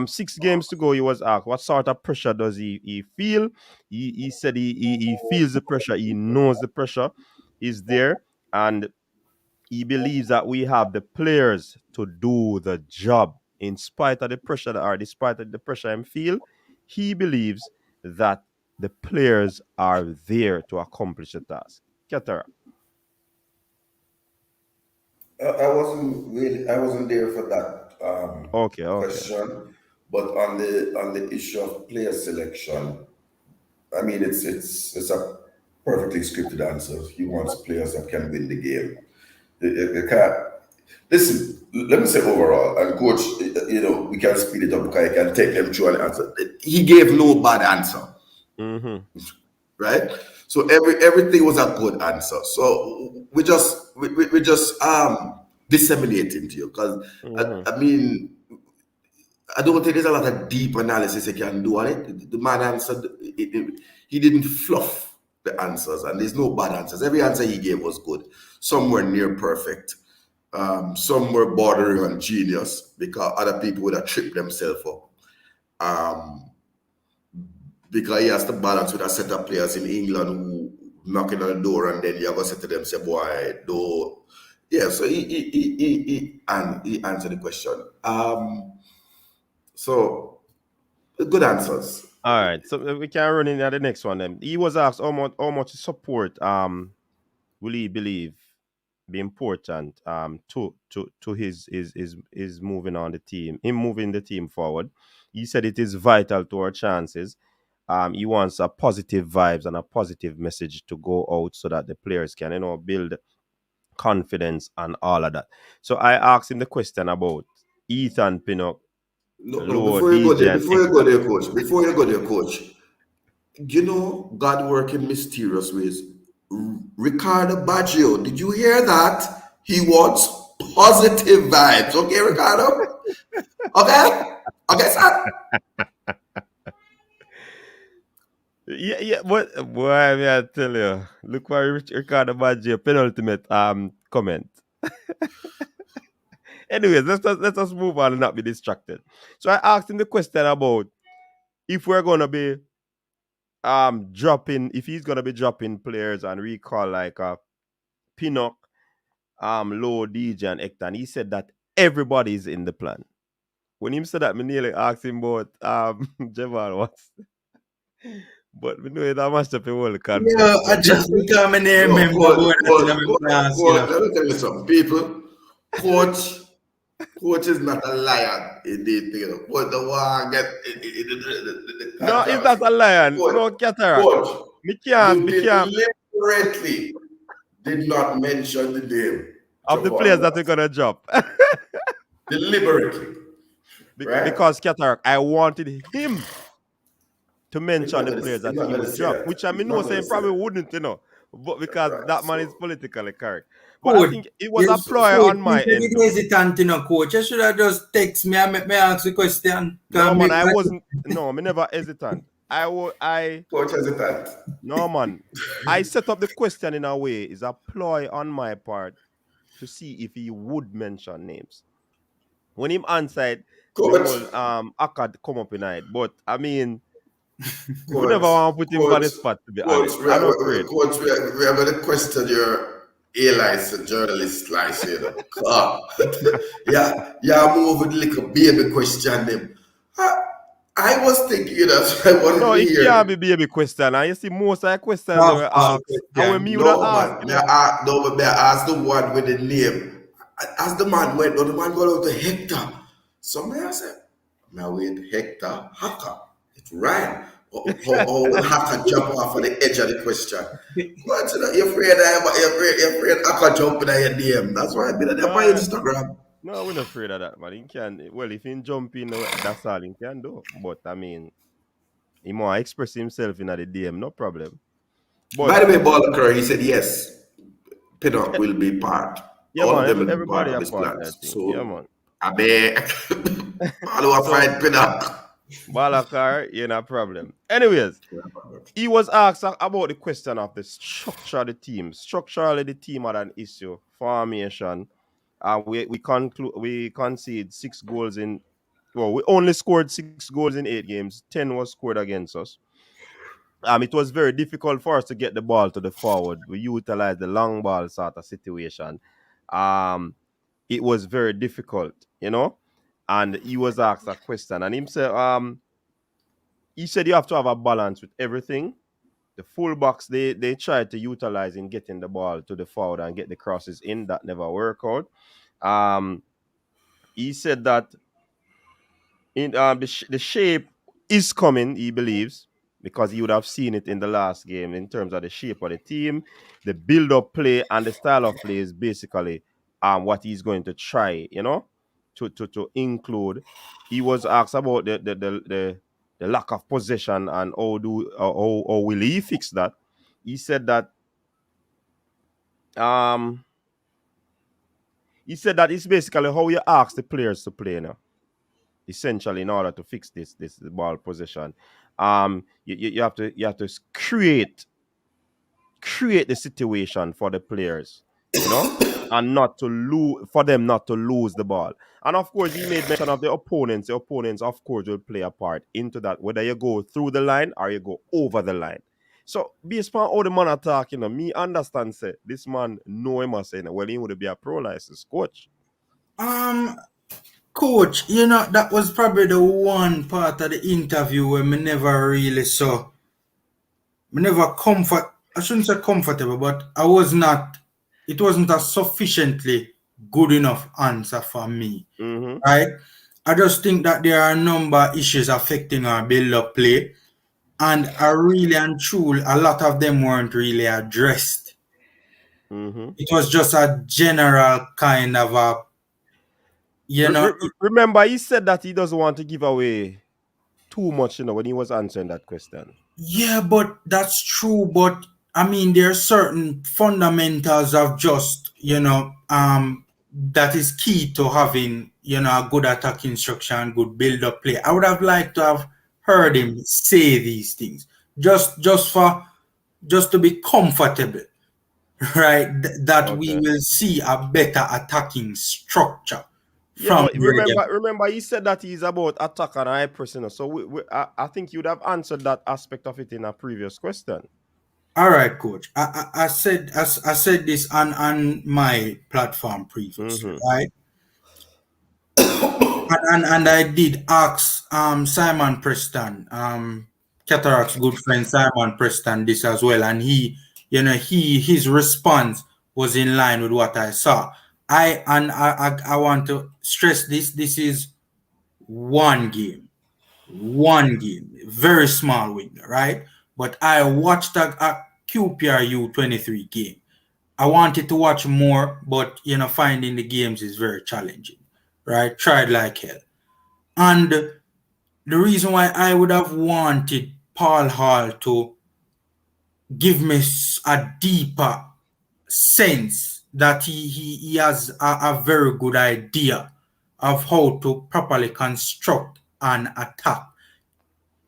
6 games to go, he was asked what sort of pressure does he feel. He said he feels the pressure, he knows the pressure is there, and he believes that we have the players to do the job in spite of the pressure despite of the pressure him feel. He believes that the players are there to accomplish the task. Ketara. I wasn't there for that question, but on the issue of player selection, I mean it's a perfectly scripted answer. He wants players that can win the game. Listen, let me say overall, and coach, we can speed it up because I can take them through an answer. He gave no bad answer, Mm-hmm. right? So everything was a good answer. So we just disseminating to you because Mm-hmm. I mean I don't think there's a lot of deep analysis you can do on it. The man answered, he didn't fluff the answers, and there's no bad answers. Every answer he gave was good. Some were near perfect. Some were bordering on genius because other people would have tripped themselves up. Um, because he has to balance with a set of players in England who knocking on the door and then you have to say to them, say, boy, do. Yeah, so he answered the question. So good answers. All right, so we can run in at the next one. Then he was asked how much support will he believe be important to his moving on the team, him moving the team forward. He said it is vital to our chances. He wants a positive vibes and a positive message to go out so that the players can build confidence and all of that. So I asked him the question about Ethan Pinnock, No, Low before you go DJ there, and before you go Hector. there, coach. God work in mysterious ways. Ricardo Baggio, did you hear that? He wants positive vibes. Okay, Ricardo? Okay? Okay, sir? Yeah, but boy, may I tell you, look for Ricardo Baggio penultimate comment. Anyways, let us move on and not be distracted. So I asked him the question about if we're gonna be dropping, if he's gonna be dropping players and recall like Pinnock, Low DJ and Hector, and he said that everybody's in the plan. When he said that, me nearly asked him about Jamal what's, but we know that must have been all Yeah, confidence. I But just become an No, member board that in my class, let me tell you something. People, coach, coach is not a lion in the thing. But the one get the no, it's controversy. not a lion. Coach, No cataract. coach, Me you can't, me can't. deliberately did not mention the name Of the Javon players that we're Watts. gonna drop. Deliberately, right? Because cataract, I wanted him to He's mention not the gonna players he's that not he gonna would say drop, that. which I He's mean no not gonna saying say probably that. wouldn't. But because Right. that man is So politically correct. But I Coach, think it was a yes, ploy coach, on my instead end of though. hesitant, coach, I should have just text me and make me ask the question. No Can man, me, I wasn't me never hesitant. I coach hesitant. no man. I set up the question in a way is a ploy on my part to see if he would mention names. When him answered, the Coach, whole accord come up in it. But I mean, we never coach, want to put him on coach, the spot to be coach, honest. I'm not afraid. we are going to question your A license, journalist license, you know. Yeah, yeah, move with little baby question them. I, I was thinking, I wanted No, to it can't be hear. baby question. And you see, most of the questions they tough were ball asked, and when question. me would have No, asked, man. No, but may I ask the one with the name? As the man went, no, the man got out to Hector. So may I say, now wait, Hector, Hacker. It rhyme. Or Hacker jump off on the edge of the question. What, you're afraid Hacker jumping at your DM. That's why I've been there by no, Instagram. no, we're not afraid of that, man. He can, well, if he jump in, that's all he can do. But I mean, he more express himself in the DM, no problem. But By the way, Baller he said yes. Pinnock will be part. yeah, All of man, them will be part everybody of a his part, I plans. think. Yeah, So, man. I bet all who are So, fight Pinnock. Balakar, yeah, no problem. Anyways, he was asked about the question of the structure of the team. Structurally, the team had an issue. Formation. We conceded 6 goals in. Well, we only scored 6 goals in 8 games. 10 was scored against us. It was very difficult for us to get the ball to the forward. We utilized the long ball sort of situation. Um, it was very difficult. And he was asked a question, and he said you have to have a balance with everything. The fullbacks they tried to utilize in getting the ball to the forward and get the crosses in. That never worked out. Um, he said that in the shape is coming. He believes because he would have seen it in the last game in terms of the shape of the team, the build-up play, and the style of play is basically what he's going to try, to include. He was asked about the lack of possession and how will he fix that. He said that um it's basically how you ask the players to play now, essentially, in order to fix this ball possession. You have to create the situation for the players, and not to lose, for them not to lose the ball. And of course, he made mention of the opponents. The opponents, of course, will play a part into that, whether you go through the line or you go over the line. So, based on how the man attack, me understand, say, this man know him as saying, well, he would be a pro license coach. Coach, that was probably the one part of the interview where me never really saw. Me never I shouldn't say comfortable, but it wasn't a sufficiently good enough answer for me. Mm-hmm. Right? I just think that there are a number of issues affecting our build-up play, and really and truly, a lot of them weren't really addressed. Mm-hmm. It was just a general kind of a, remember, he said that he doesn't want to give away too much, when he was answering that question. Yeah, but that's true. But I mean, there are certain fundamentals of just, that is key to having, a good attacking structure and good build-up play. I would have liked to have heard him say these things just to be comfortable, right? That we will see a better attacking structure. Yeah, but remember, he said that he's about attack and high pressing. So I think you would have answered that aspect of it in a previous question. All right, coach. I said this on my platform previously, right? And I did ask Simon Preston, Cataract's good friend Simon Preston, this as well, and his response was in line with what I saw. I want to stress this. This is one game, very small window, right? But I watched a QPR U23 game. I wanted to watch more, but finding the games is very challenging, right? Tried like hell. And the reason why I would have wanted Paul Hall to give me a deeper sense that he has a very good idea of how to properly construct an attack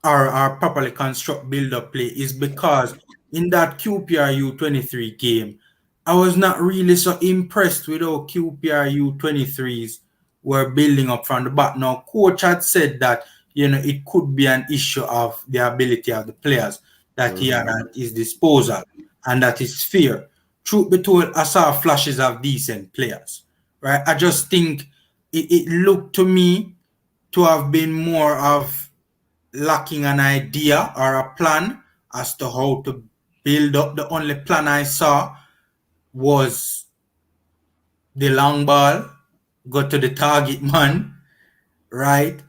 or properly construct build-up play is because in that QPR U23 game, I was not really so impressed with how QPR U23s were building up from the back. Now, coach had said that, it could be an issue of the ability of the players that he had at his disposal, and that is fear. Truth be told, I saw flashes of decent players, right? I just think it looked to me to have been more of lacking an idea or a plan as to how to build up. The only plan I saw was the long ball, go to the target man, right?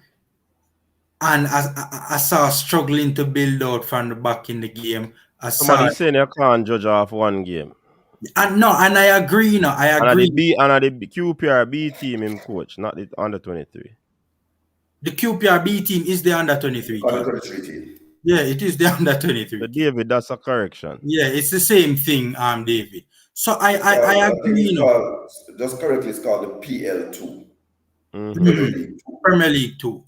And I saw struggling to build out from the back in the game. Somebody saying you can't judge off one game. And I agree, I agree. And the QPR B team him coach, not the under 23. The QPR B team is the under 23 team. Under 23 team. Yeah, it is the under 23. So David, that's a correction. Yeah, it's the same thing, David. So I agree, just correctly, it's called the PL2. Premier League 2.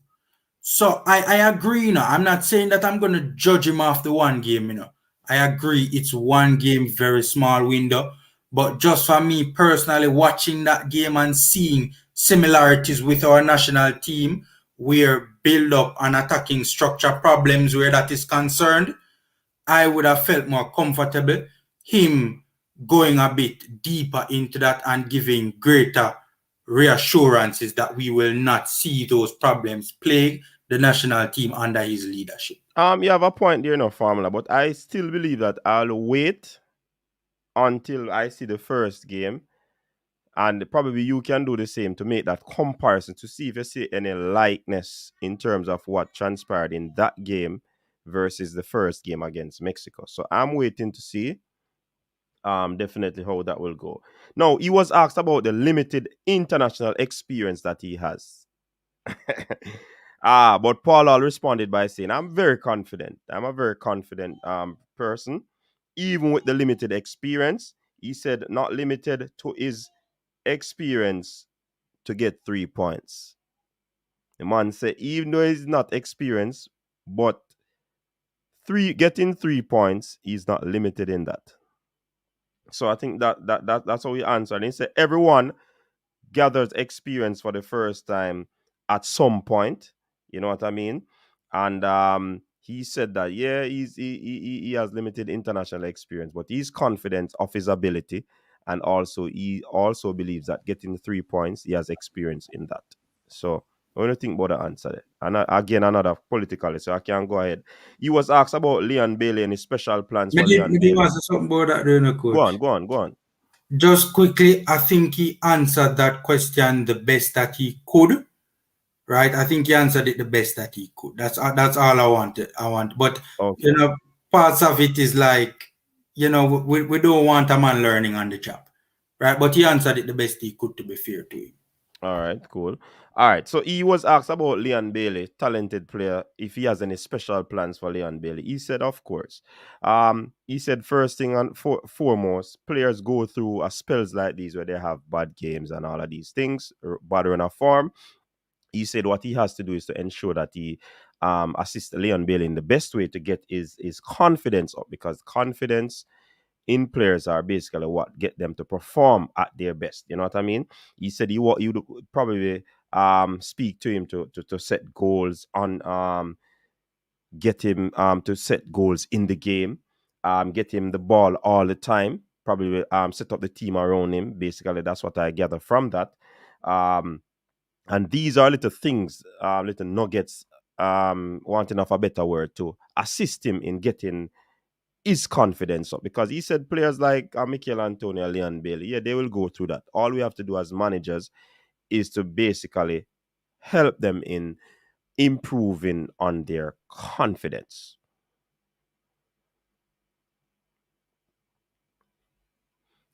So I agree, I'm not saying that I'm going to judge him off the one game, I agree it's one game, very small window. But just for me personally, watching that game and seeing similarities with our national team, where build up and attacking structure problems where that is concerned, I would have felt more comfortable him going a bit deeper into that and giving greater reassurances that we will not see those problems plague the national team under his leadership. You have a point there, no formula, but I still believe that I'll wait until I see the first game, and probably you can do the same to make that comparison to see if you see any likeness in terms of what transpired in that game versus the first game against Mexico. So I'm waiting to see definitely how that will go. Now, he was asked about the limited international experience that he has. But Paul responded by saying, I'm very confident. I'm a very confident person, even with the limited experience. He said, not limited to his experience to get 3 points. The man said, even though he's not experienced, but getting 3 points, he's not limited in that. So I think that's how he answered. He said, everyone gathers experience for the first time at some point. You know what I mean? And he said that yeah, he has limited international experience, but he's confident of his ability, and also he also believes that getting 3 points, he has experience in that. So what do you think about the answer there? And again, another politically, so I can go ahead. He was asked about Leon Bailey and his special plans for Leon Maybe Bailey. want to say something about that, don't you, Go on, coach? go on, go on. Just quickly, I think he answered that question the best that he could. Right? I think he answered it the best that he could. That's all I wanted. But Okay. parts of it is like, we don't want a man learning on the job, right? But he answered it the best he could, to be fair to him. All right, cool. All right, so he was asked about Leon Bailey, talented player, if he has any special plans for Leon Bailey. He said, of course. He said, first thing and foremost, players go through spells like these where they have bad games and all of these things, bad run of form. He said what he has to do is to ensure that he assists Leon Bailey in the best way to get his confidence up, because confidence in players are basically what get them to perform at their best. You know what I mean? He said you would probably speak to him to set goals on get him to set goals in the game, get him the ball all the time, probably set up the team around him. Basically, that's what I gather from that. And these are little things, little nuggets, wanting of a better word, to assist him in getting his confidence up, because he said players like Mikel Antonio, Leon Bailey, yeah, they will go through that. All we have to do as managers is to basically help them in improving on their confidence.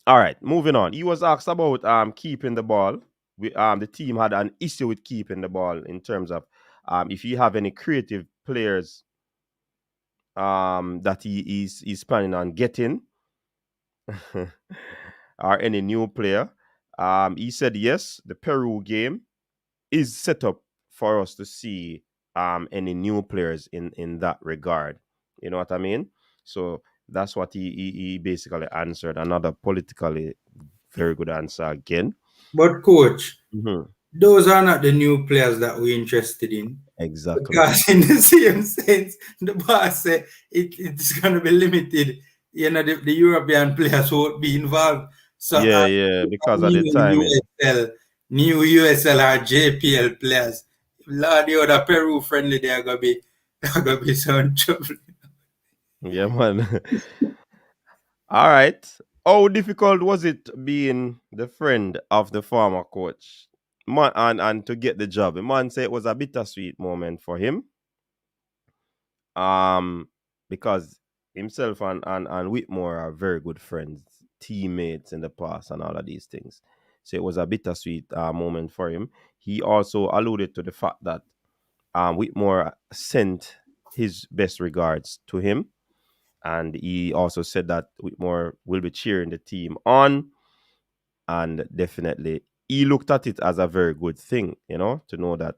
All right, moving on. He was asked about keeping the ball. The team had an issue with keeping the ball in terms of if you have any creative players that he's planning on getting or any new player. He said yes, the Peru game is set up for us to see any new players in that regard. You know what I mean? So that's what he basically answered. Another politically very good answer again. But coach, Mhm. those are not the new players that we're interested in. Exactly. Because in the same sense, the boss said it's going to be limited. The European players won't be involved. So Yeah, because of the timing. New USL or JPL players, Lord, the other Peru friendly, they're gonna be some trouble. Yeah, man. All right. How difficult was it being the friend of the former coach? Man, and to get the job. The man said it was a bittersweet moment for him. Um, because himself and Whitmore are very good friends, teammates in the past, and all of these things. So it was a bittersweet moment for him. He also alluded to the fact that Whitmore sent his best regards to him, and he also said that Whitmore will be cheering the team on, and definitely he looked at it as a very good thing, to know that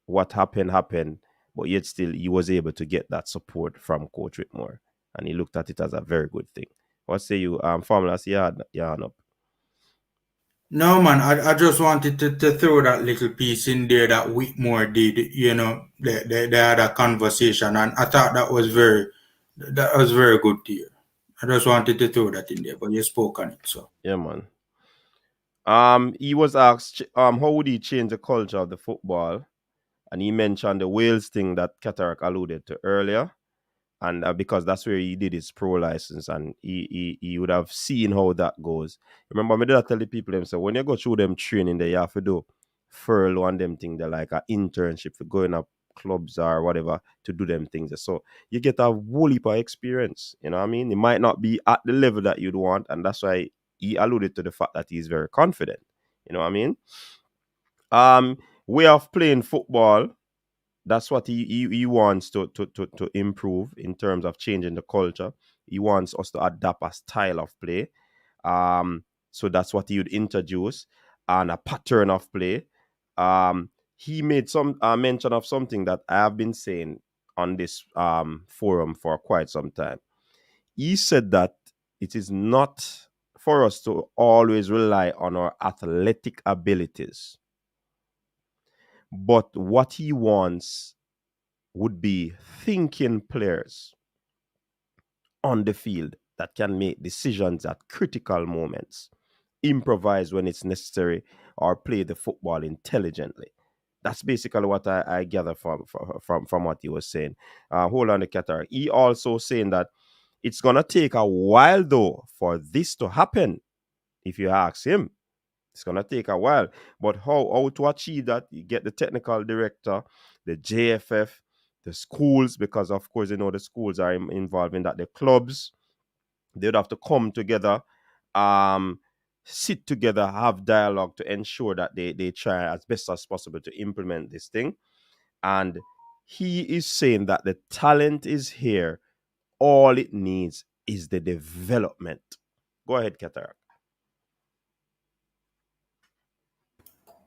what happened, but yet still he was able to get that support from Coach Whitmore, and he looked at it as a very good thing. What say you, Formulas? Yeah, up. No, man, I just wanted to throw that little piece in there that Whitmore did. They had a conversation, and I thought that was very good to hear. I just wanted to throw that in there, but you spoke on it, so. Yeah, man. He was asked, how would he change the culture of the football, and he mentioned the Wales thing that Cataract alluded to earlier. And because that's where he did his pro license, and he would have seen how that goes. Remember, me did I tell the people them, so when you go through them training, they have to do furlough and them thing. They're like an internship for going up clubs or whatever to do them things. So you get a whole heap of experience. You know what I mean? It might not be at the level that you'd want, and that's why he alluded to the fact that he's very confident. You know what I mean? Way of playing football, that's what he wants to improve in terms of changing the culture. He wants us to adapt a style of play. So that's what he would introduce, and a pattern of play. He made some mention of something that I have been saying on this forum for quite some time. He said that it is not for us to always rely on our athletic abilities, but what he wants would be thinking players on the field that can make decisions at critical moments, improvise when it's necessary, or play the football intelligently. That's basically what I gather from what he was saying. Hold on the Qatar. He also saying that it's gonna take a while though for this to happen. If you ask him, it's gonna take a while. But how to achieve that? You get the technical director, the JFF, the schools, because of course you know the schools are involved in that. The clubs, they'd have to come together, um, sit together, have dialogue to ensure that they try as best as possible to implement this thing. And he is saying that the talent is here. All it needs is the development. Go ahead, Qatar.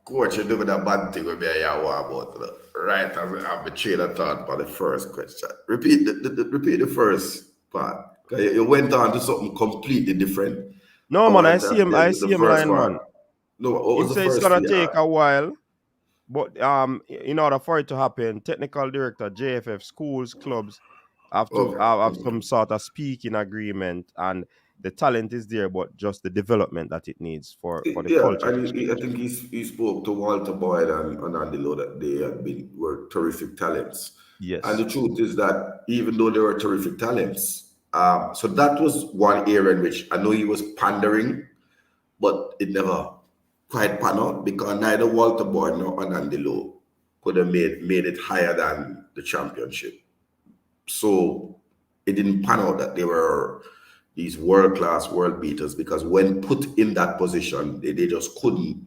Coach, you're doing a bad thing with me. I want about right as I'm betrayed a thought for the first question. Repeat the first part. 'Cause you went on to something completely different. No I man, wanted to ask I the see him first line, part. man. No, what Him was the say it's first gonna thing you take a asked? while, but in order for it to happen, technical director, JFF, schools, clubs have to Okay, have okay. some sort of speaking agreement, and the talent is there, but just the development that it needs for the Yeah, culture to and I change. think he spoke to Walter Boyd and Andy Lowe that they were terrific talents. And Yes. the truth is that even though they were terrific talents, so that was one area in which I know he was pandering, but it never quite pan out because neither Walter Boyd nor Andy Lowe could have made it higher than the championship. So it didn't pan out that they were these world class world beaters because when put in that position, they just couldn't,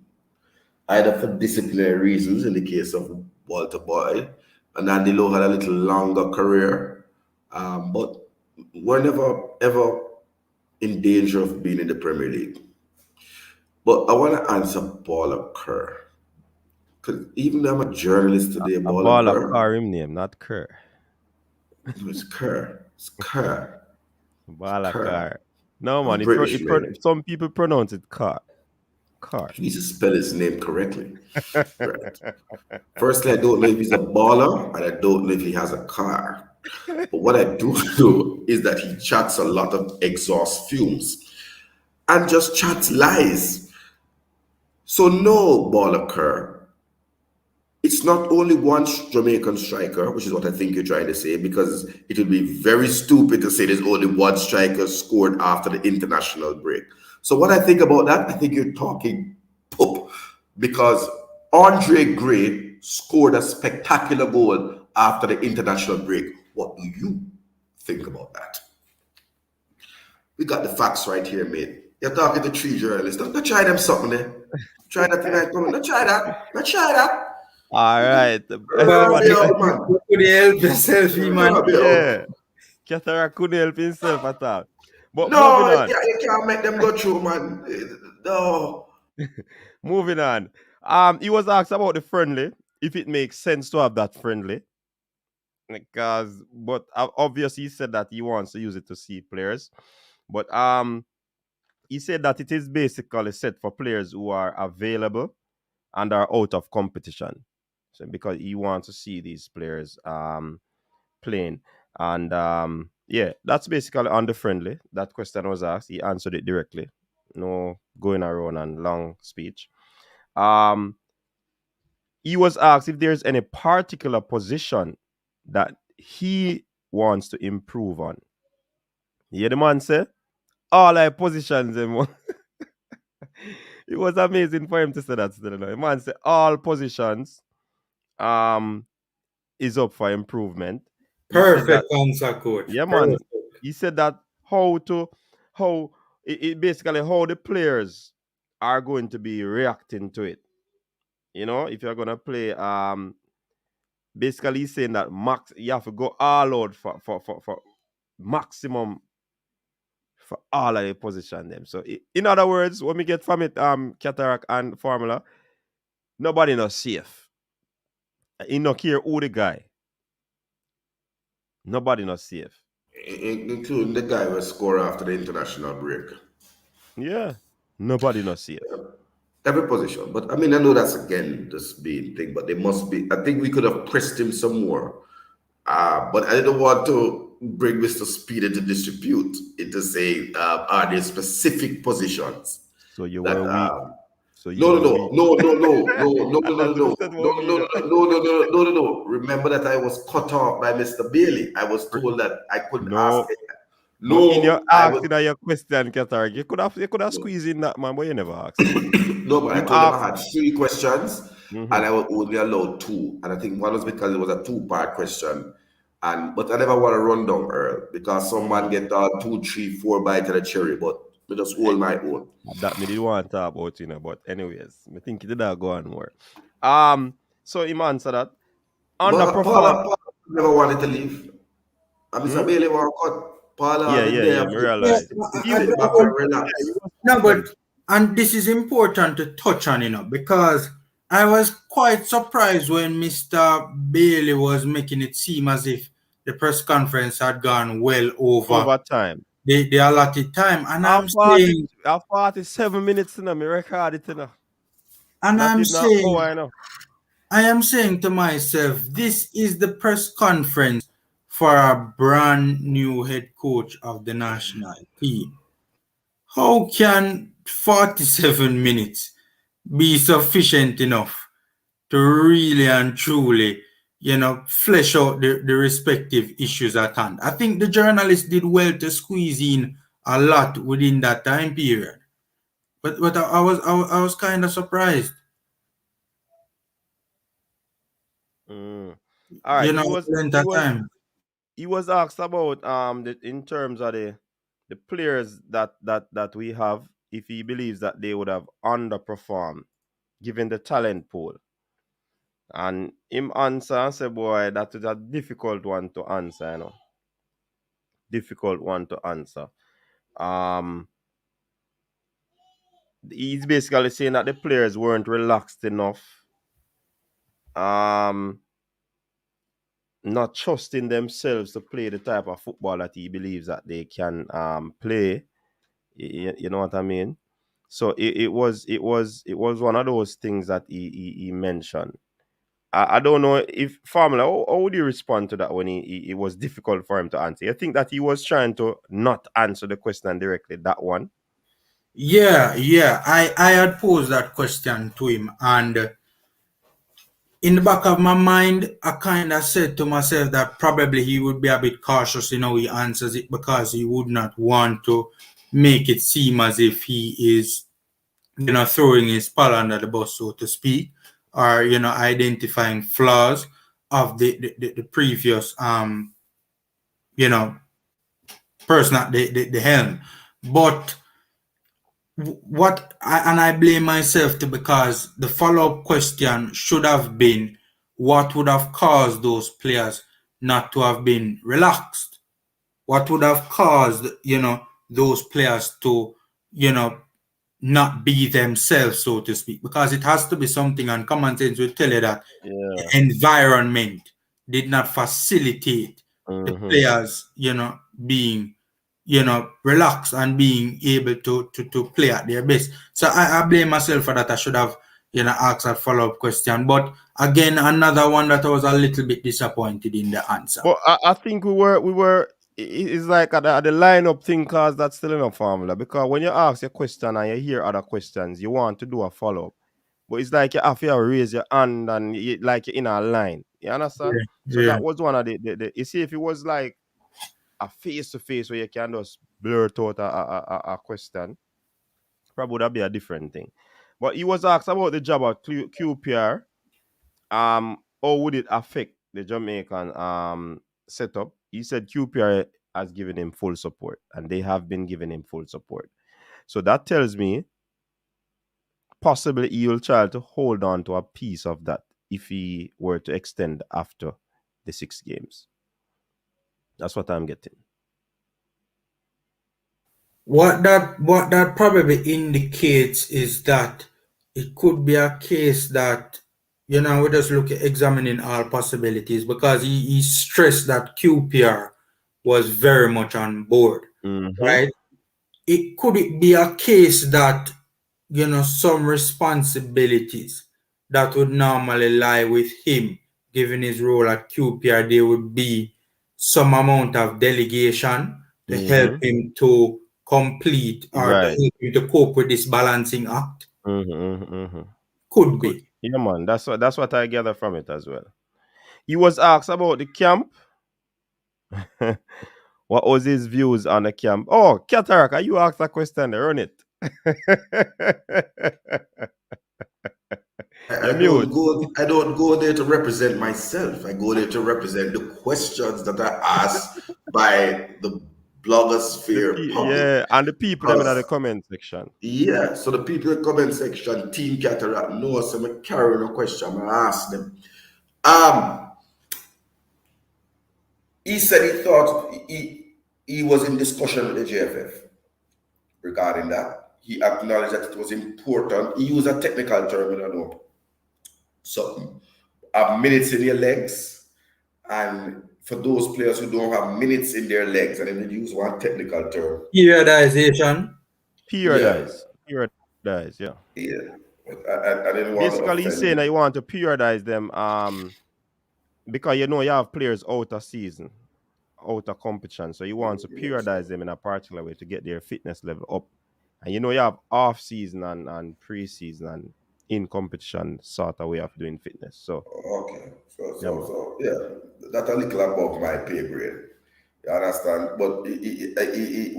either for disciplinary reasons in the case of Walter Boyd, and Andy Lowe had a little longer career, but were never ever in danger of being in the Premier League. But I want to answer Paul Kerr. Because even though I'm a journalist today, A Paul ball of Kerr, car him name, not Kerr. it's Kerr. It's Kerr. It's Ball of Kerr. car. No I'm man, British, man. some people pronounce it car. Car. He needs to spell his name correctly. Right. Firstly, I don't know if he's a baller, and I don't know if he has a car. But what I do know is that he chats a lot of exhaust fumes and just chats lies. So no, baller Kerr. It's not only one Jamaican striker, which is what I think you're trying to say, because it would be very stupid to say there's only one striker scored after the international break. So what I think about that, I think you're talking poop, because Andre Gray scored a spectacular goal after the international break. What do you think about that? We got the facts right here, mate. You're talking to three journalists. Don't try them something there. Try that thing I come. Don't try that. Don't try that. All right. But Rub Everybody, it out, man. you could help yourself, man. Rub it out. yeah. Cataract couldn't help himself at all. But moving No, on. you can't make them go through, man. No. Moving on. He was asked about the friendly, if it makes sense to have that friendly. But obviously he said that he wants to use it to see players. But he said that it is basically set for players who are available and are out of competition. So because he wants to see these players playing. And yeah, that's basically on the friendly. That question was asked. He answered it directly. No going around and long speech. Um, he was asked if there's any particular position that he wants to improve on. Yeah, the man said, all our positions. It was amazing for him to say that. Still, the man said, all positions. Um, is up for improvement. He said that, Perfect answer, coach. yeah, man. Perfect. He said that how it basically how the players are going to be reacting to it. You know, if you're gonna play, basically he's saying that max you have to go all out for maximum for all of the position them. So in other words, when we get from it, cataract and formula, nobody not safe. You no care who the guy. Nobody not safe. Including the guy who scored after the international break. Yeah. Nobody not safe. Every position. But I mean, I know that's again just being thing, but they must be. I think we could have pressed him some more. But I didn't want to bring Mr. Speed into disrepute into saying, are there specific positions So you that were weak. So you no, no, were no, weak. no, no, no, no, no, I no, no, thought you no, said no, what me, no, you no, no, no, no, no, no, no. Remember that I was cut off by Mr. Bailey. I was told that I couldn't ask No. it. But in your No, I was asking of your question, cataract, you could have no, squeezed in that man, but you never asked him. no, but I Him told them I asked. had three questions Mm-hmm. and I was only allowed two. And I think one was because it was a two-part question. And but I never want to run down Earl because some man get two, three, four bites of the cherry, but I just hold my own. That me did want to talk about, but anyways, I think it did not go on more. So him answer that. But Underperform. Paula never wanted to leave. And Mr. Hmm? Bailey was cut. Paula Yeah, had it yeah, there yeah, for me Yeah, realize. to He sit back will- and yeah, he relax. was no, but confident. and this is important to touch on, because I was quite surprised when Mr. Bailey was making it seem as if the press conference had gone well over Over time. the allotted time, and I I'm thought it saying, I 47 minutes in me record it in and not I'm even an saying, hour, I am saying to myself, this is the press conference for a brand new head coach of the national team. How can 47 minutes be sufficient enough to really and truly, flesh out the respective issues at hand? I think the journalists did well to squeeze in a lot within that time period. But I was kind of surprised. All right, he was During he that was time. he was asked about in terms of the players that we have, if he believes that they would have underperformed given the talent pool. And him answer and say, boy, that is a difficult one to answer. Difficult one to answer. Um he's basically saying that the players weren't relaxed enough. Um Not trusting themselves to play the type of football that he believes that they can play. You know what I mean? So it was one of those things that he mentioned. I don't know if Formula, how would you respond to that when it was difficult for him to answer? You think that he was trying to not answer the question directly, that one? Yeah, yeah. I had posed that question to him, and in the back of my mind, I kind of said to myself that probably he would be a bit cautious in how he answers it because he would not want to make it seem as if he is, throwing his pal under the bus, so to speak, or identifying flaws of the previous you know person at the helm. But and I blame myself too, because the follow-up question should have been what would have caused those players not to have been relaxed, what would have caused those players to you know not be themselves, so to speak, because it has to be something, and common sense will tell you that the Yeah. environment did not facilitate the Mm-hmm. players, being, relaxed and being able to play at their best. So I blame myself for that. I should have, asked a follow-up question. But again, another one that I was a little bit disappointed in the answer. But I think we were it's like at the lineup thing, cause that's still in a formula. Because when you ask a question and you hear other questions, you want to do a follow up. But it's like you have to raise your hand and like you're in a line. You understand? Yeah, So yeah. that was one of the you see, if it was like a face to face where you can just blurt out a question, probably would be a different thing. But he was asked about the job at QPR. How would it affect the Jamaican setup, he said QPR has given him full support, and they have been giving him full support. So that tells me possibly he will try to hold on to a piece of that if he were to extend after the 6 games. That's what I'm getting. What that probably indicates is that it could be a case that, you know, we just look at examining all possibilities, because he stressed that QPR was very much on board, right? Could it be a case that, you know, some responsibilities that would normally lie with him, given his role at QPR, there would be some amount of delegation to help him to complete, or to Right. help him to cope with this balancing act? Could Could. be. Yeah, man. That's what I gather from it as well. He was asked about the camp. What was his views on the camp? Oh, Cataract, you asked a question. Run it. I You're mute. don't go there to represent myself. I go there to represent the questions that are asked by the blogosphere public. Yeah, and the people them in the Because comment section. yeah, so the people in the comment section, Team Cataract, know some carrying a question. I ask them. He said he thought he was in discussion with the JFF regarding that. He acknowledged that it was important. He used a technical term, I don't know, something. Have minutes in your legs, and for those players who don't have minutes in their legs, and then they use one technical term. Periodization. Yeah, Periodize, yeah. yeah. I didn't want to Basically, he's saying offend. that you want to periodize them because you know you have players out of season, out of competition. So you want to periodize them in a particular way to get their fitness level up. And you know you have off season and pre-season and in competition sort of way of doing fitness. So Okay, yeah, man. yeah, that's a little above my pay grade. You understand? But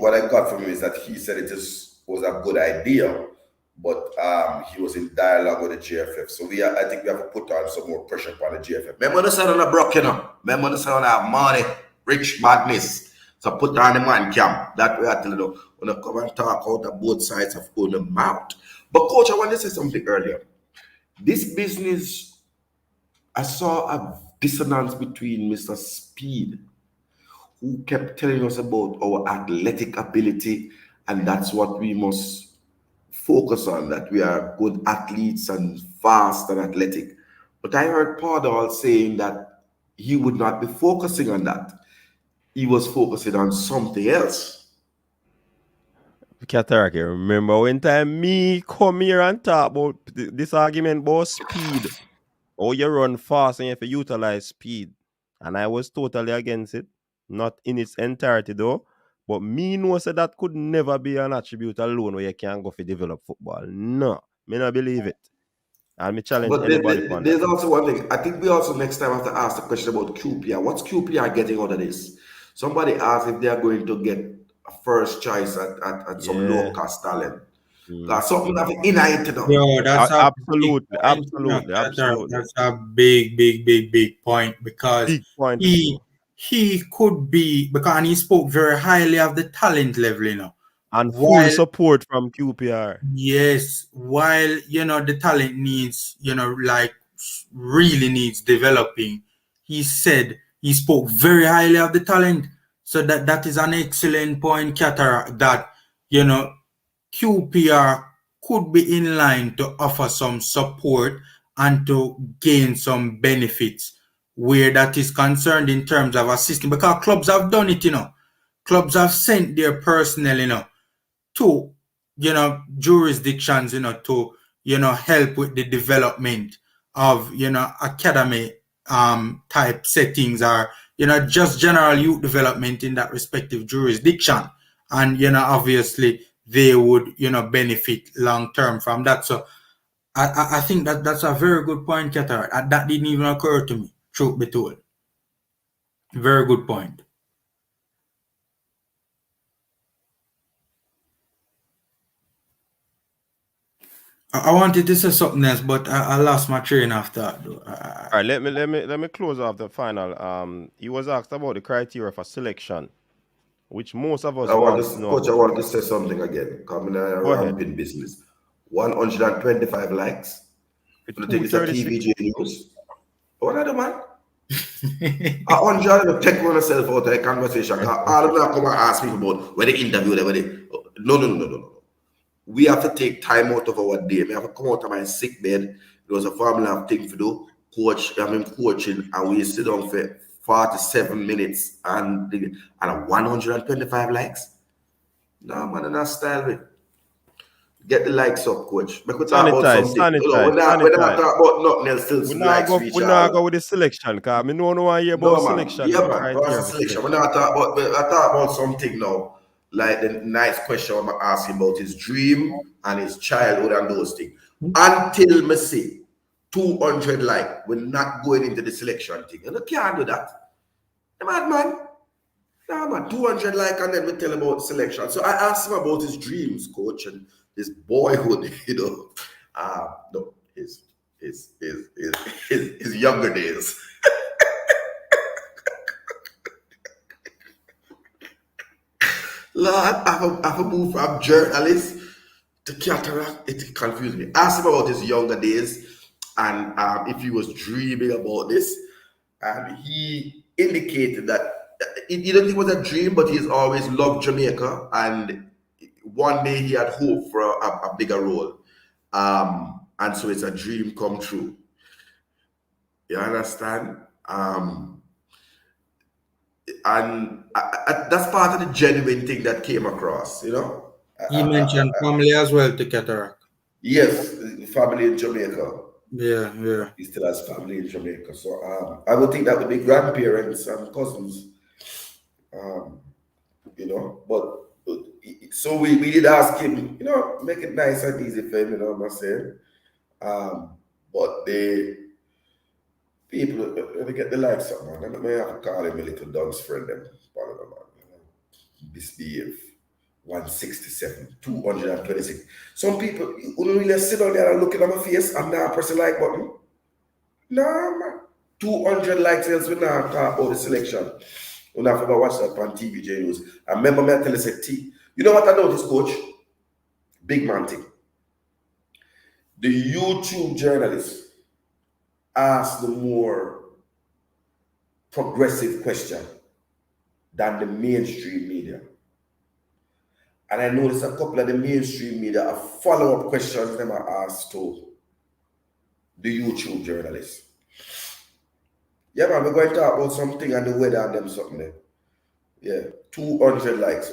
what I got from him is that he said it just was a good idea, but he was in dialogue with the GFF. So I think we have to put on some more pressure upon the GFF. Remember the son of the broke, you know? Remember the son of that money, rich madness. So put on the man camp. That way I tell you, when I come and talk out of both sides of the mouth. But coach, I want to say something earlier. This business, I saw a dissonance between Mr. Speed, who kept telling us about our athletic ability, and that's what we must focus on, that we are good athletes and fast and athletic. But I heard Paul saying that he would not be focusing on that. He was focusing on something else. Cataract, remember when time me come here and talk about this argument about speed? Oh, you run fast and you have to utilize speed. And I was totally against it. Not in its entirety though. But me know say that could never be an attribute alone where you can go for develop football. No. Me not believe it. And me challenge But anybody on that. there's also one thing. I think we also next time have to ask the question about QPR. What's QPR getting out of this? Somebody asked if they are going to get a first choice at some low cost talent. That's something that in it, you know. Yo, that's a big Absolutely, point, you know, absolutely, Qatar. absolutely. That's a big point, because Big point he too. he could be, because, and he spoke very highly of the talent level, you know. And full While support from QPR. yes, while, you know, the talent needs, you know, like really needs developing, he said he spoke very highly of the talent. So that is an excellent point, Qatar, that, you know, QPR could be in line to offer some support and to gain some benefits where that is concerned in terms of assisting, because clubs have done it, you know. Clubs have sent their personnel, you know, to, you know, jurisdictions, you know, to, you know, help with the development of, you know, academy type settings, or, you know, just general youth development in that respective jurisdiction. And, you know, obviously they would, you know, benefit long term from that. So I think that's a very good point, Qatar. That didn't even occur to me, truth be told. Very good point. I wanted to say something else, but I lost my train of thought. Though. All right, let me close off the final. He was asked about the criteria for selection, which most of us wants to know Coach, I about. want to say something again. Coming in a Go ahead. ramping business. 125 likes. With You think it's a 236. TVJ news? What other man? 100 take one yourself out of the conversation. All of them come and ask me about where they interview them. No. We have to take time out of our day. We have to come out of my sick bed. There was a family have thing to do. Coaching, and we sit down for 47 minutes and 125 likes. No, man, that's style. Man. Get the likes up, coach. We could talk about something. We're not talking about nothing else till some likes reach we not go with the selection, because I know no one hear about selection. Yeah, man. What's the selection? We're not talking about, I talk about something now. Like the nice question I'm asking about his dream and his childhood and those things. Until me say 200 like, we're not going into the selection thing. You can't do that. Man. Nah, man, 200 like, and then we tell him about selection. So I asked him about his dreams, coach, and his boyhood, no, his younger days. Lord, I have moved from journalist to cataract. It confused me. Asked him about his younger days and if he was dreaming about this, and he indicated that he don't think it was a dream, but he's always loved Jamaica, and one day he had hope for a bigger role, and so it's a dream come true. You understand? And that's part of the genuine thing that came across, you know. He mentioned family as well to cataract. Yes, family in Jamaica. Yeah. He still has family in Jamaica, so I would think that would be grandparents and cousins. You know, but so we did ask him, you know, make it nice and easy for him, you know what I'm saying? But people, they get the likes up, man. I may have to call him a little dunce friend, them, misbehave. 167, 226. Some people, you don't really sit down there and look at my face and now press the like button. Nah, man. 200 likes else we now talk about the selection. We not ever watch that on TV news. I remember me tell you, T. You know what I noticed, coach? Big man thing. The YouTube journalists ask the more progressive question than the mainstream media. And I noticed a couple of the mainstream media are follow-up questions them are asked to the YouTube journalists. Yeah, man, we're going to talk about something and the weather and them something there. Yeah, 200 likes.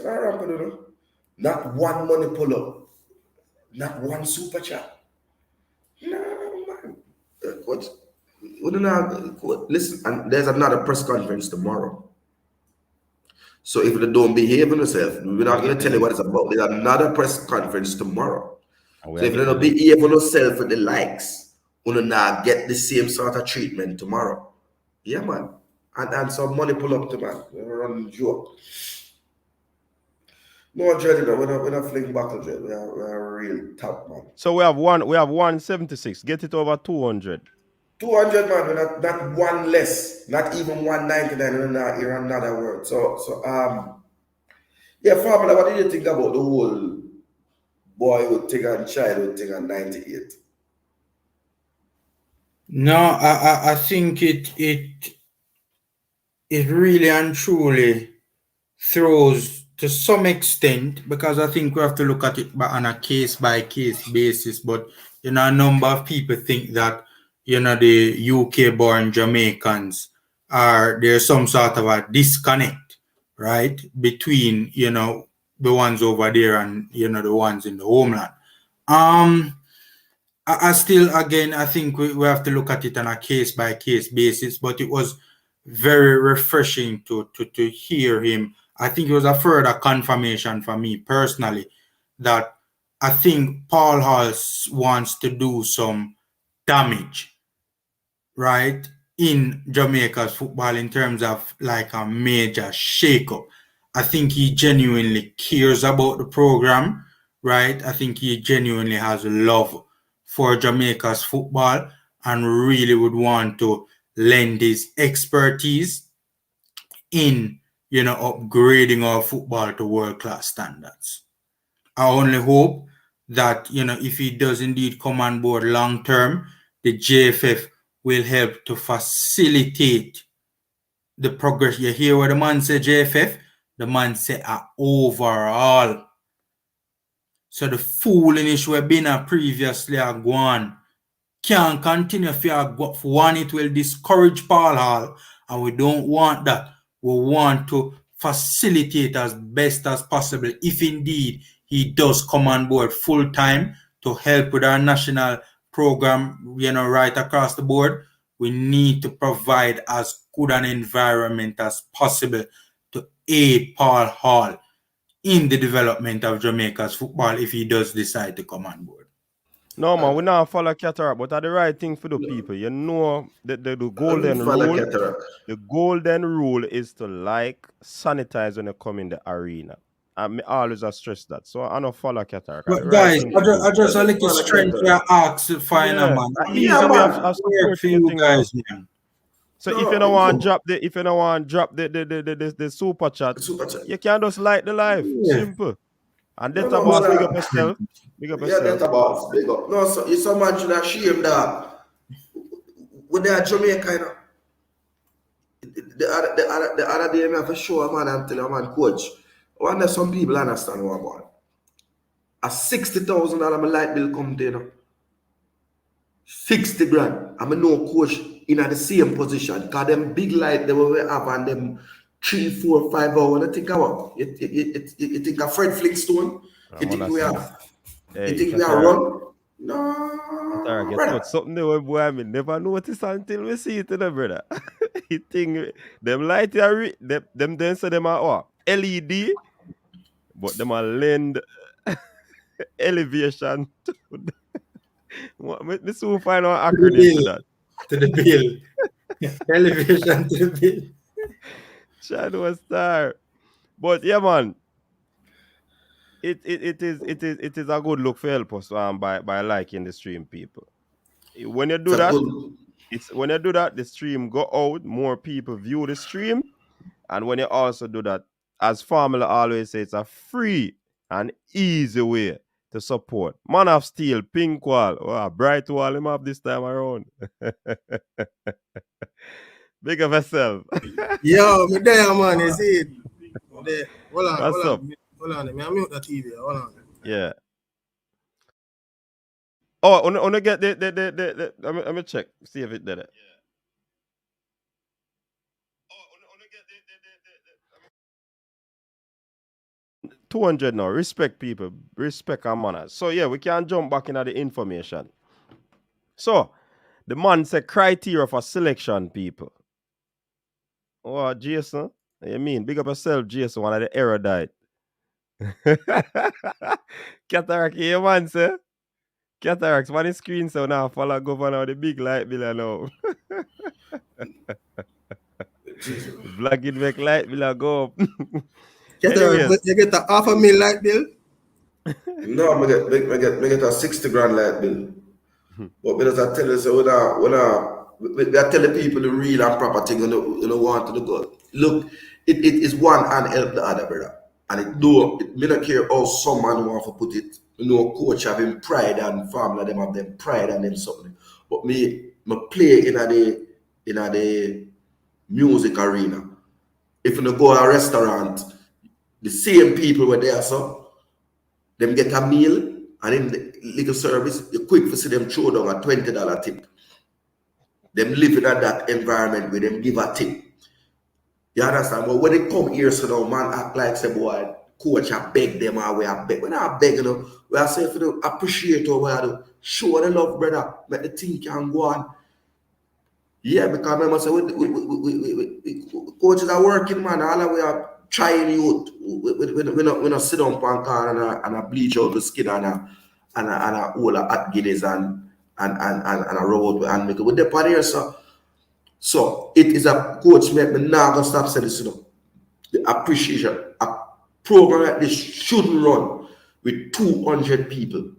Not one money pull-up. Not one super chat. No, man. What? Listen, and there's another press conference tomorrow. So if they don't behave themselves, we're not going to tell you what it's about. There's another press conference tomorrow. So if they don't behave themselves with the likes, we'll not get the same sort of treatment tomorrow. Yeah, man. And some money pull up to man. We're running joke. No, Dread, we're not fling buckle, Dread. We're a real top, man. So we have 176. Get it over 200. 200, man. We're not one less. Not even 199. We're not hear another word. So yeah, Family, what do you think about the whole boyhood thing and childhood thing on 98? No, I think it really and truly throws to some extent, because I think we have to look at it on a case by case basis. But a number of people think that the UK born Jamaicans there's some sort of a disconnect, right, between the ones over there and the ones in the homeland. I still, again, I think we have to look at it on a case by case basis, but it was very refreshing to hear him. I think it was a further confirmation for me personally that I think Paul Hall wants to do some damage, right, in Jamaica's football in terms of like a major shakeup. I think he genuinely cares about the program, right? I think he genuinely has love for Jamaica's football and really would want to lend his expertise in, upgrading our football to world-class standards. I only hope that, if he does indeed come on board long term, the JFF will help to facilitate the progress. You hear what the man say, JFF? The man say overall. So the foolishness we've been previously are gone. Can't continue for one, it will discourage Paul Hall, and we don't want that. We want to facilitate as best as possible if indeed he does come on board full time to help with our national program, right across the board. We need to provide as good an environment as possible to aid Paul Hall in the development of Jamaica's football if he does decide to come on board. No, man, we not follow cataract, but are the right thing for the people. You know, the golden rule. The golden rule is to sanitize when you come in the arena. I always stress that. So I don't follow cataract. But guys, I just a little strength to ask to find a man. We have support for you guys, man. So if you don't want to drop the super chat, you can just like the live. Simple. And Delta Boss, big up yourself. Big up yourself. Yeah, Delta Boss, big up. No, so it's so much that shame that when they are Jamaican, the other day, I have to show a man and tell a man, coach, I wonder some people understand what I'm on. A $60,000 light bill come there. 60 grand. I'm a no coach in the same position. Because them big light they will have and them 3, 4, 5 hours. I think about you think a Fred Flintstone? You think we are? You think we are wrong? No. Get something there, boy. I mean, never notice until we see it, brother. You think them light them then say them are LED, but them are lend elevation to me soon find out acronym to that. To the bill. Elevation to the bill. Shadow Star. But yeah, man. It is a good look for help us by liking the stream, people. When you do that, the stream go out, more people view the stream, and when you also do that, as Formula always says, it's a free and easy way to support. Man of Steel, Pink Wall, Bright Wall, him up this time around. Big of yourself. Yo, me there, man. You see it? There. Hold on. What's up? Hold on. I mute the TV. Hold on. Yeah. Oh, I want to get the let me check, see if it did it. Yeah. 200 now. Respect people. Respect our manners. So yeah, we can jump back into the information. So the man said criteria for selection, people. Oh, Jason. You mean? Big up yourself, Jason, one of the erudite. Cataract, you man, sir. Cataracts, one is screen, so now follow governor the big light bill now. Vlogging make light bill go up. Cataract, you get a $500,000 light bill? No, I get a 60 grand light bill. But because I tell you, so when I tell the people the real and proper thing, you don't want to go. Look, it is one and help the other, brother. And it don't care how someone want to put it. Coach having pride and family, them have them pride and them something. But me play in the music arena. If you go to a restaurant, the same people were there, so them get a meal and in the little service, you quick to see them throw down a $20 tip. Them living in that environment where them give a tip. You understand? But when they come here, so now man act like say boy, coach I beg them or we are beg. When I beg them, we are saying for them appreciate or we are to show the love, brother. Make the thing can go on. Yeah, because remember say we coaches are working, man. All that we are trying youth. We not sit down on car and a bleach out the skin and a whole hot guineas and a robot and make it with the part here, so it is a coach make me now gonna stop saying this, the appreciation. A program like this shouldn't run with 200 people.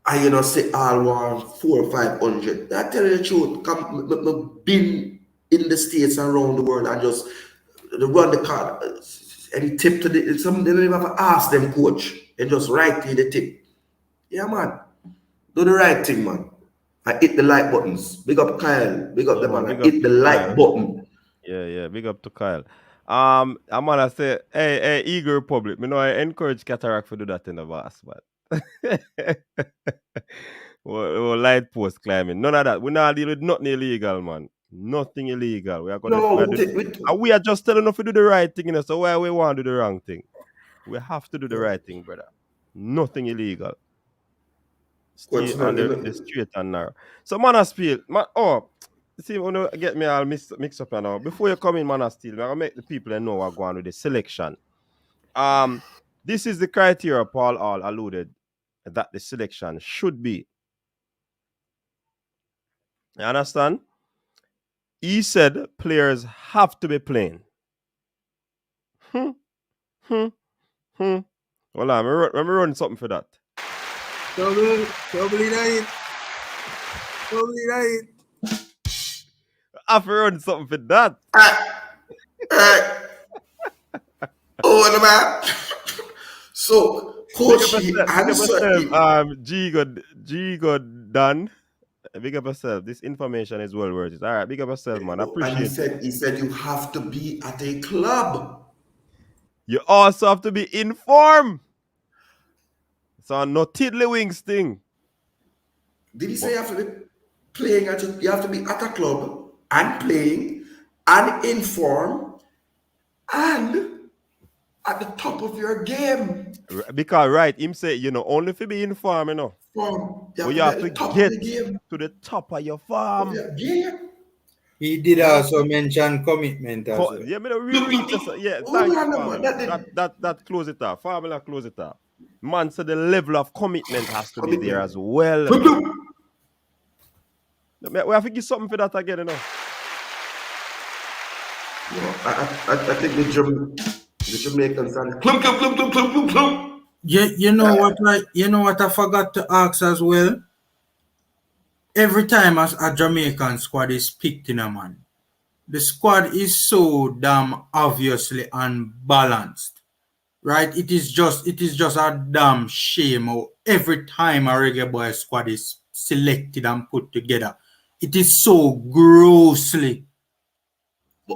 I say all 400 or 500. I tell you the truth. I've been in the States around the world and just run the car. Any tip to the some they don't even have to ask them coach and just write in the tip. Yeah man. Do the right thing, man. I hit the like buttons. Big up Kyle. Big up the man. I Big up hit to the like Kyle. button. Yeah, big up to Kyle. I'm gonna say, hey, Eagle Republic. Me know I encourage Cataract to do that in the boss, but well, light post climbing. None of that. We not deal with nothing illegal, man. Nothing illegal. We are gonna No, and we are just telling them to do the right thing, you know. So why we want to do the wrong thing? We have to do the right thing, brother. Nothing illegal. Stay coach, on the straight and narrow. So Manasteel, see, when you get me all mix up now. Before you come in, Manasteel, I'm gonna make the people know what going with the selection. This is the criteria Paul All alluded that the selection should be. You understand? He said players have to be playing. Hold on, let me run something for that. Trouble night. I have to run something for that. Oh, the man. So, coach, he answered. G got done. Big up yourself. This information is well worth it. All right, big up yourself, man. I appreciate And he said you have to be at a club. You also have to be informed. So no tiddlywinks thing. Did he say you have to be playing you have to be at a club and playing and informed and at the top of your game? Because him say, only if you be informed, you have to get to the top of your farm. He did also mention commitment as well. Yeah, read this. Yeah, thank you, that close it off. Formula close it off. Man said the level of commitment has to be there as well. We have to give something for that again, I think the Jamaicans and clump. You know what I forgot to ask as well? Every time as a Jamaican squad is picked in a man, the squad is so damn obviously unbalanced. Right? It is just a damn shame how every time a Reggae Boyz squad is selected and put together, it is so grossly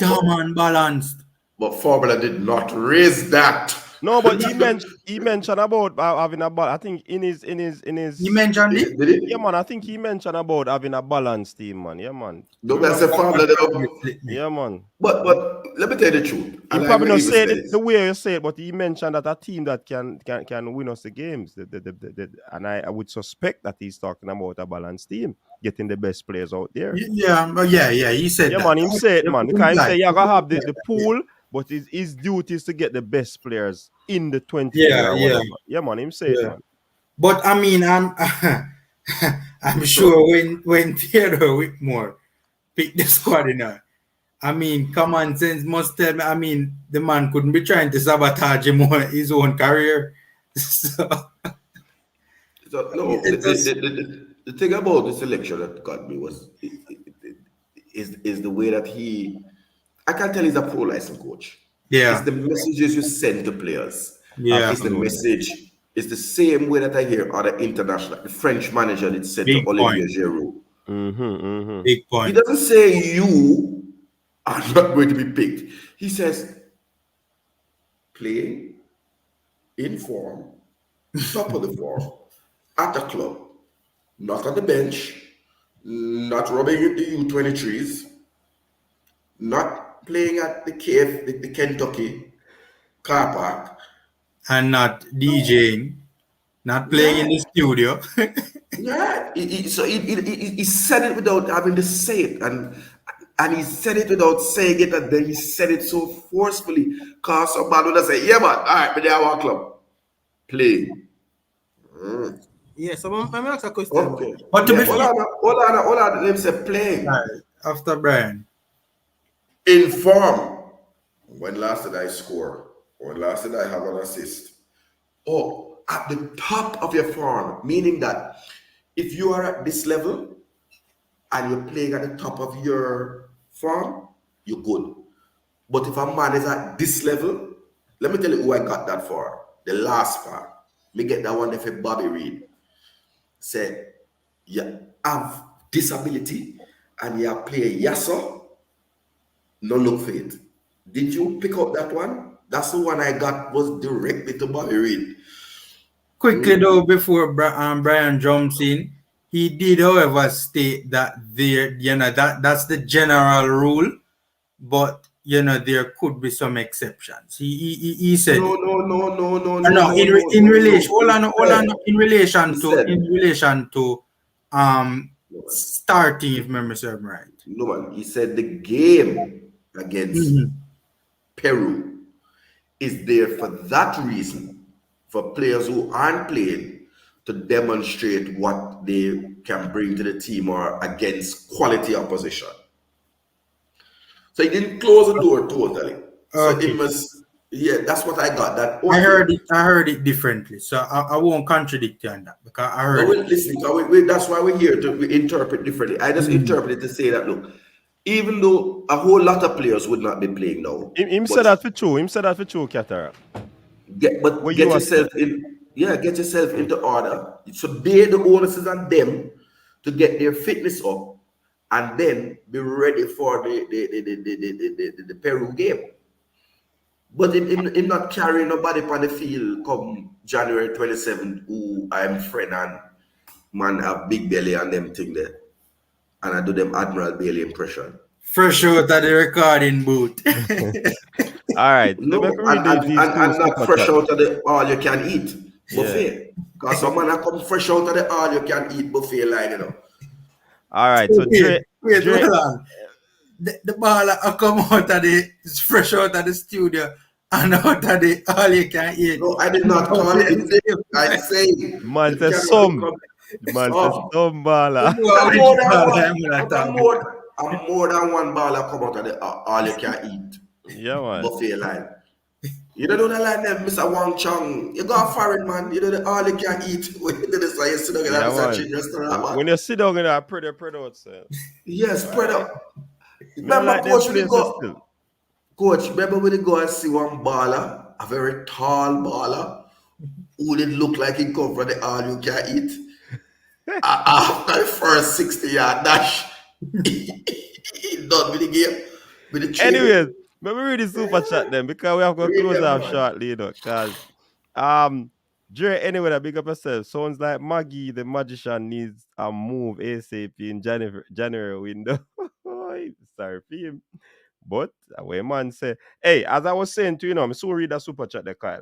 damn unbalanced. But Formula did not raise that. No, but he mentioned about having a balance. I think in his He mentioned it? Did it? Yeah, man. I think he mentioned about having a balanced team, man. Yeah, man. No, that's a Formula. Yeah, man. But let me tell you the truth. He probably not said it the way you say it, but he mentioned that a team that can win us the games. And I would suspect that he's talking about a balanced team, getting the best players out there. Yeah. He said yeah, that. man. Him say it, man. He can't say you're gonna have the pool, but his duty is to get the best players in the 20. Yeah, man. Him say it, man. But I mean, I'm sure when Theodore Whitmore picked the squad, I mean, common sense must tell me. I mean, the man couldn't be trying to sabotage his own career. No, the thing about the selection that got me was is the way that I can tell he's a pro license coach. Yeah, it's the messages you send to players. Yeah, it's the message. It's the same way that I hear other international. The French manager did said to Olivier Giroud. Big point. He doesn't say you are not going to be picked. He says playing in form, top of the form, at the club, not on the bench, not rubbing in the U23s, not playing at the KF, the Kentucky car park. And not DJing, not playing in the studio. Yeah, so he said it without having to say it, and he said it without saying it, and then he said it so forcefully. Cause somebody would say, "Yeah, man, all right, but they are our club, play." Yes, I'm ask a question. Okay, but to be hold on. Let me say play. Right, after Brian, inform. When last did I score? When last did I have an assist? Oh, at the top of your form, meaning that if you are at this level and you're playing at the top of your form, you're good. But if a man is at this level, let me tell you who I got that for. The last part. Me get that one for Bobby Reed. Say, you have disability and you play Yasso, no look for it. Did you pick up that one? That's the one I got was directly to Bobby Reed. Quickly though, before Brian jumps in, he did, however, state that that's the general rule, but there could be some exceptions. He said No. in relation. Hold on. In relation to starting, if memory serves me right. No man, he said the game against Peru is there for that reason, for players who aren't playing to demonstrate what they can bring to the team or against quality opposition. So he didn't close the door totally. So it must, that's what I got. That I heard it differently, so I won't contradict you on that because I heard. Listen, that's why we're here to interpret differently. I just interpreted to say that look, even though a whole lot of players would not be playing now, him said that for true. Him said that for true, Cataract. Get yourself into order. So the onus is on them to get their fitness up and then be ready for the Peru game. But him not carrying nobody on the field come January 27th, who I'm friend and man have big belly and them thing there. And I do them Admiral Bailey impression. Fresh out of the recording booth. All right. No, and not fresh out of the all you can eat buffet. Because some man come fresh out of the all you can eat buffet line, All right. So wait, hold on. The ball come out of it's fresh out of the studio and out of the all you can eat. No, I did not call it. I say man says some. Man says some baller. I'm more than one baller come out of the all you can eat. Yeah, man. Buffet line. You don't know the line them, Mr. Wang Chong. You go foreign, man. You know the all you can eat. When you do this, like you sit down in that restaurant, man. When you sit down in that pretty outside. Yes, spread up. Remember, like coach, when we go and see one baller, a very tall baller, who did look like he come from the all you can eat. After the first 60-yard dash, he done with the game. With the anyways, let me read the super chat then because we have got to close off shortly, because Dre, anyway, that big up yourself. Sounds like Maggie the magician needs a move ASAP in January window. Sorry for him. But way man say, hey, as I was saying to you, I'm soon read that super chat there, Kyle.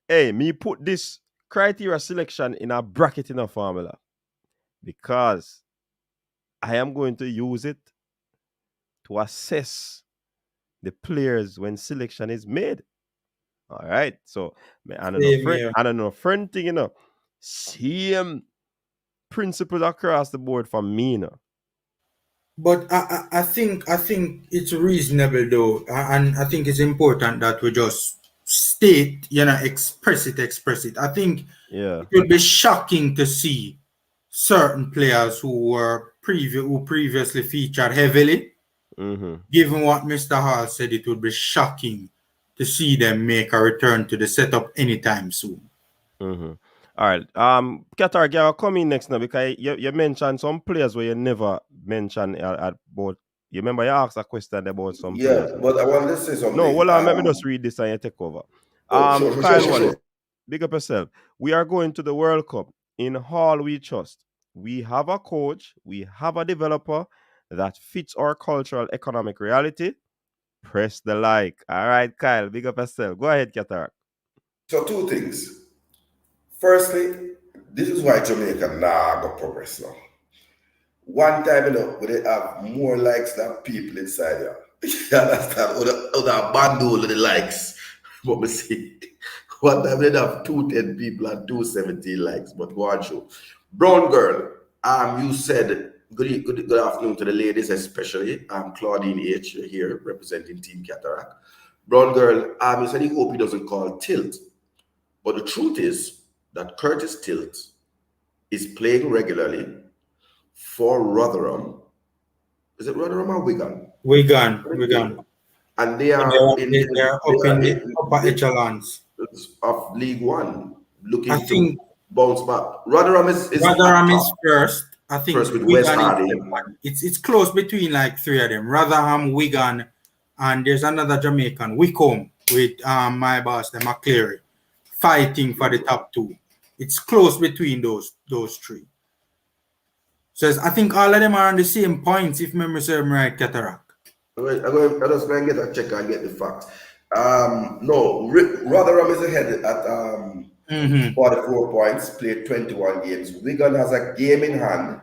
Hey, me put this criteria selection in a bracket in a formula because I am going to use it to assess the players when selection is made. All right. So I don't know friend thing, same principles across the board for me, But I think it's reasonable though, and I think it's important that we just state, express it. I think it would be shocking to see certain players who were previously featured heavily. Given what Mr. Hall said, it would be shocking to see them make a return to the setup anytime soon. All right. Qatar, I'll come in next now because you mentioned some players where you never mentioned about. You remember you asked a question about some players. Yeah, but I wanted to say something. No, hold on, let me just read this and you take over. Sure. Big up yourself. We are going to the World Cup in all we trust. We have a coach, we have a developer that fits our cultural economic reality. Press the like. All right, Kyle, big up yourself. Go ahead, Qatar. So 2 things. Firstly, this is why Jamaica got progress now. One time, we they have more likes than people inside here. You understand? Or the bundle of the likes. But we see, one time they have 210 people and 217 likes. But go on, show. Brown girl, you said good afternoon to the ladies, especially. Claudine H here representing Team Cataract. Brown girl, you said you hope he doesn't call tilt. But the truth is that Curtis Tilt is playing regularly for Rotherham. Is it Rotherham or Wigan? Wigan. And they are They are up in the upper echelons of League One, looking I think to bounce back. Rotherham is Rotherham is first. I think first with West Wigan is Hardy. second. It's close between like three of them. Rotherham, Wigan, and there's another Jamaican, Wickham, with my boss, the McCleary, fighting for the top two. It's close between those three. So I think all of them are on the same points, if memory serves me right, Cataract. I'm just going to get a check and get the facts. No, Rotherham is ahead at 44 points, played 21 games. Wigan has a game in hand,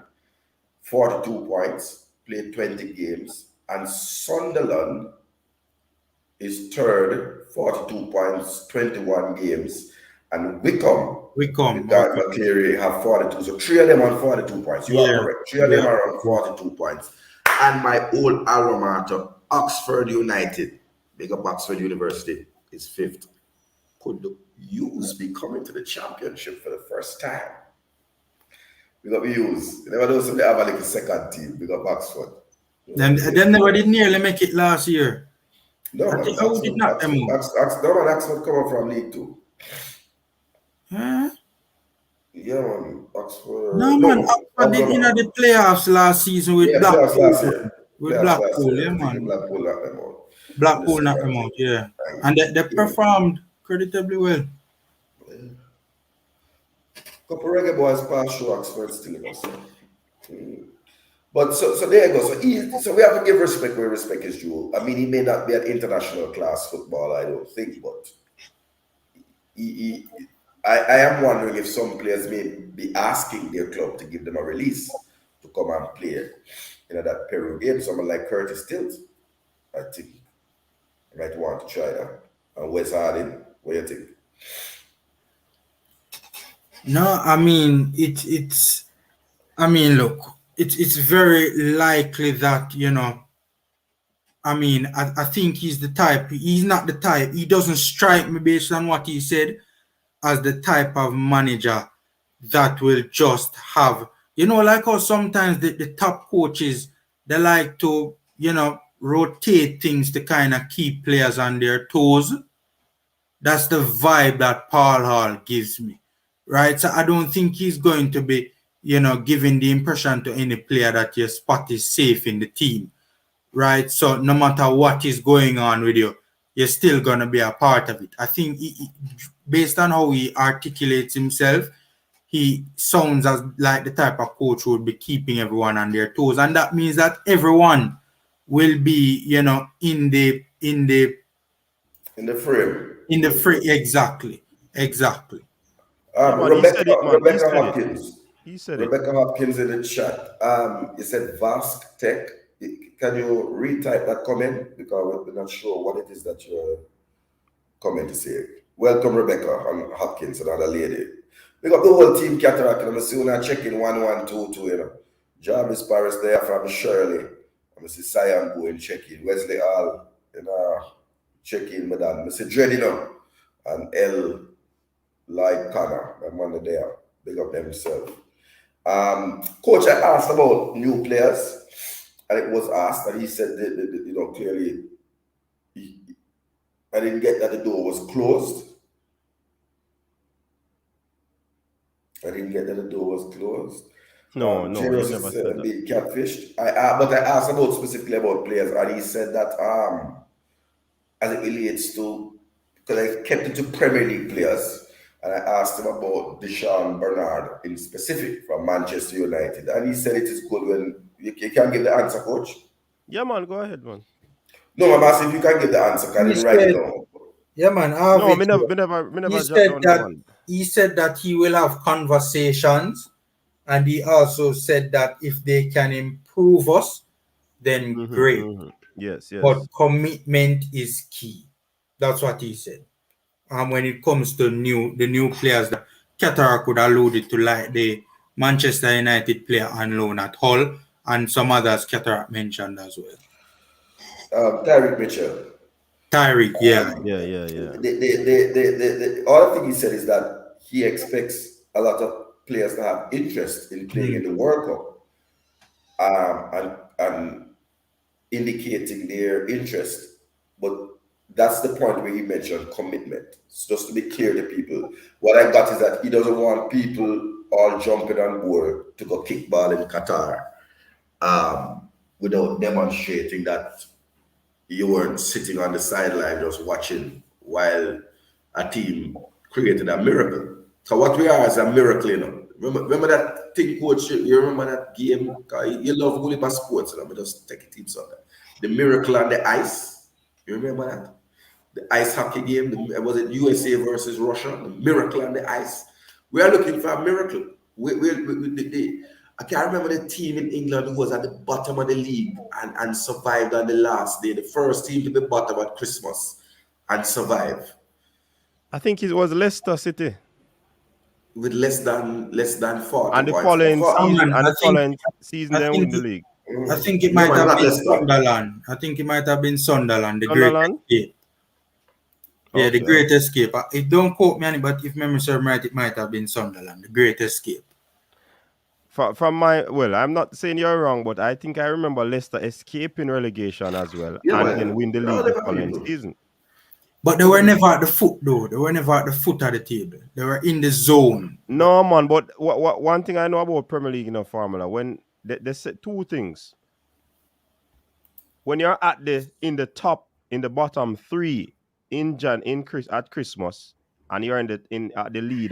42 points, played 20 games. And Sunderland is third, 42 points, 21 games. And Wickham, McCleary have 42. So three of them on 42 points. You are correct. Three of them are on 42 points. And my old alma mater, Oxford United, big up Oxford University, is fifth. Could the U's be coming to the championship for the first time? Big up U's. They never know so they have a little second team. Big up Oxford. Them never did nearly make it last year. No, man, How did not them move? Oxford come from League Two. Huh? Yeah, man, Oxford. No, man, Oxford did the playoffs last season with Blackpool. Last year. With Blackpool, yeah, man. Blackpool knocked them out. Blackpool knocked them out, yeah. And they performed creditably well. Couple Reggae Boyz pass through Oxford still in us. But so there you go. So we have to give respect where respect is due. I mean, he may not be an international class footballer, I don't think, but I am wondering if some players may be asking their club to give them a release to come and play that Peru game. Someone like Curtis Tilt, I think, might want to try that. And West Hardy, what do you think? No, I mean it's. I mean, look, it's very likely that I mean, I think he's the type. He's not the type. He doesn't strike me based on what he said as the type of manager that will just have, like how sometimes the top coaches, they like to, rotate things to kind of keep players on their toes. That's the vibe that Paul Hall gives me, right? So I don't think he's going to be, giving the impression to any player that your spot is safe in the team, right? So no matter what is going on with you, you're still going to be a part of it. I think based on how he articulates himself, he sounds as like the type of coach who would be keeping everyone on their toes. And that means that everyone will be, in the frame. In the frame, exactly. Rebecca Hopkins. He said Rebecca Hopkins in the chat. He said Vask Tech. Can you retype that comment? Because we're not sure what it is that you're comment to say. Welcome, Rebecca Hopkins, another lady. We got the whole team Cataract. I'm assuming I check in 1122, Jarvis Paris there from Shirley. I'm see Cyan Boy check in. Wesley Hall, check in, madam. I see Dreadino and L. Like Connor, my man there. Big up themselves. Coach, I asked about new players, and it was asked, and he said that, clearly, I didn't get that the door was closed. No, he never said that. Being catfished. But I asked about specifically about players, and he said that as it relates to, because I kept it to Premier League players, and I asked him about Deshaun Bernard in specific from Manchester United, and he said it is good when you can give the answer, Coach. Yeah, man, go ahead, man. No, I'm asking if you can give the answer. Can you write it down? Yeah, man. No, me never. He said that he will have conversations, and he also said that if they can improve us, then great. Yes. But commitment is key. That's what he said. And when it comes to the new players that Qatar could alluded to, like the Manchester United player on loan at Hull, and some others Qatar mentioned as well. Tyreek Tyreek, yeah. All I think he said is that he expects a lot of players to have interest in playing in the World Cup, and indicating their interest. But that's the point where he mentioned commitment. So just to be clear to people, what I got is that he doesn't want people all jumping on board to go kickball in Qatar, without demonstrating that you weren't sitting on the sideline just watching while a team created a miracle. So what we are is a miracle, you know. Remember that thing, coach? You remember that game? You love Hoolipa sports, and I'm just take it in something. The miracle on the ice. You remember that? The ice hockey game. Was it USA versus Russia? The miracle on the ice. We are looking for a miracle. I can't remember the team in England who was at the bottom of the league and survived on the last day. The first team to be bottom at Christmas and survive. I think it was Leicester City. With less than 40 and the points. following season, they win the league. I think it might have been Sunderland. I think it might have been Sunderland. The Great Escape. Yeah, the Great Escape. It don't quote me on it, but if memory serves right, it might have been Sunderland. The Great Escape. I'm not saying you're wrong, but I think I remember Leicester escaping relegation as well, and then win the league the following season. But they were never at the foot, though. They were never at the foot of the table. They were in the zone. No, man. But one thing I know about Premier League in a formula, when they say two things. When you're at in the bottom three at Christmas, and you're at the lead,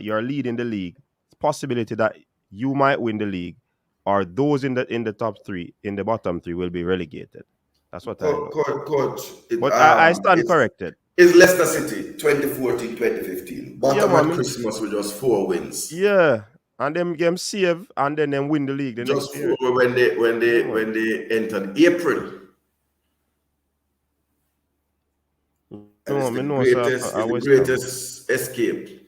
you're leading the league, it's possibility that you might win the league, or those in the top three, in the bottom three, will be relegated. That's what I know. Coach, but I stand corrected. It's Leicester City, 2014, 2015. Bottom at Christmas with just 4 wins. Yeah, and them game save, and then them win the league. Just 4 when they entered April. The greatest escape.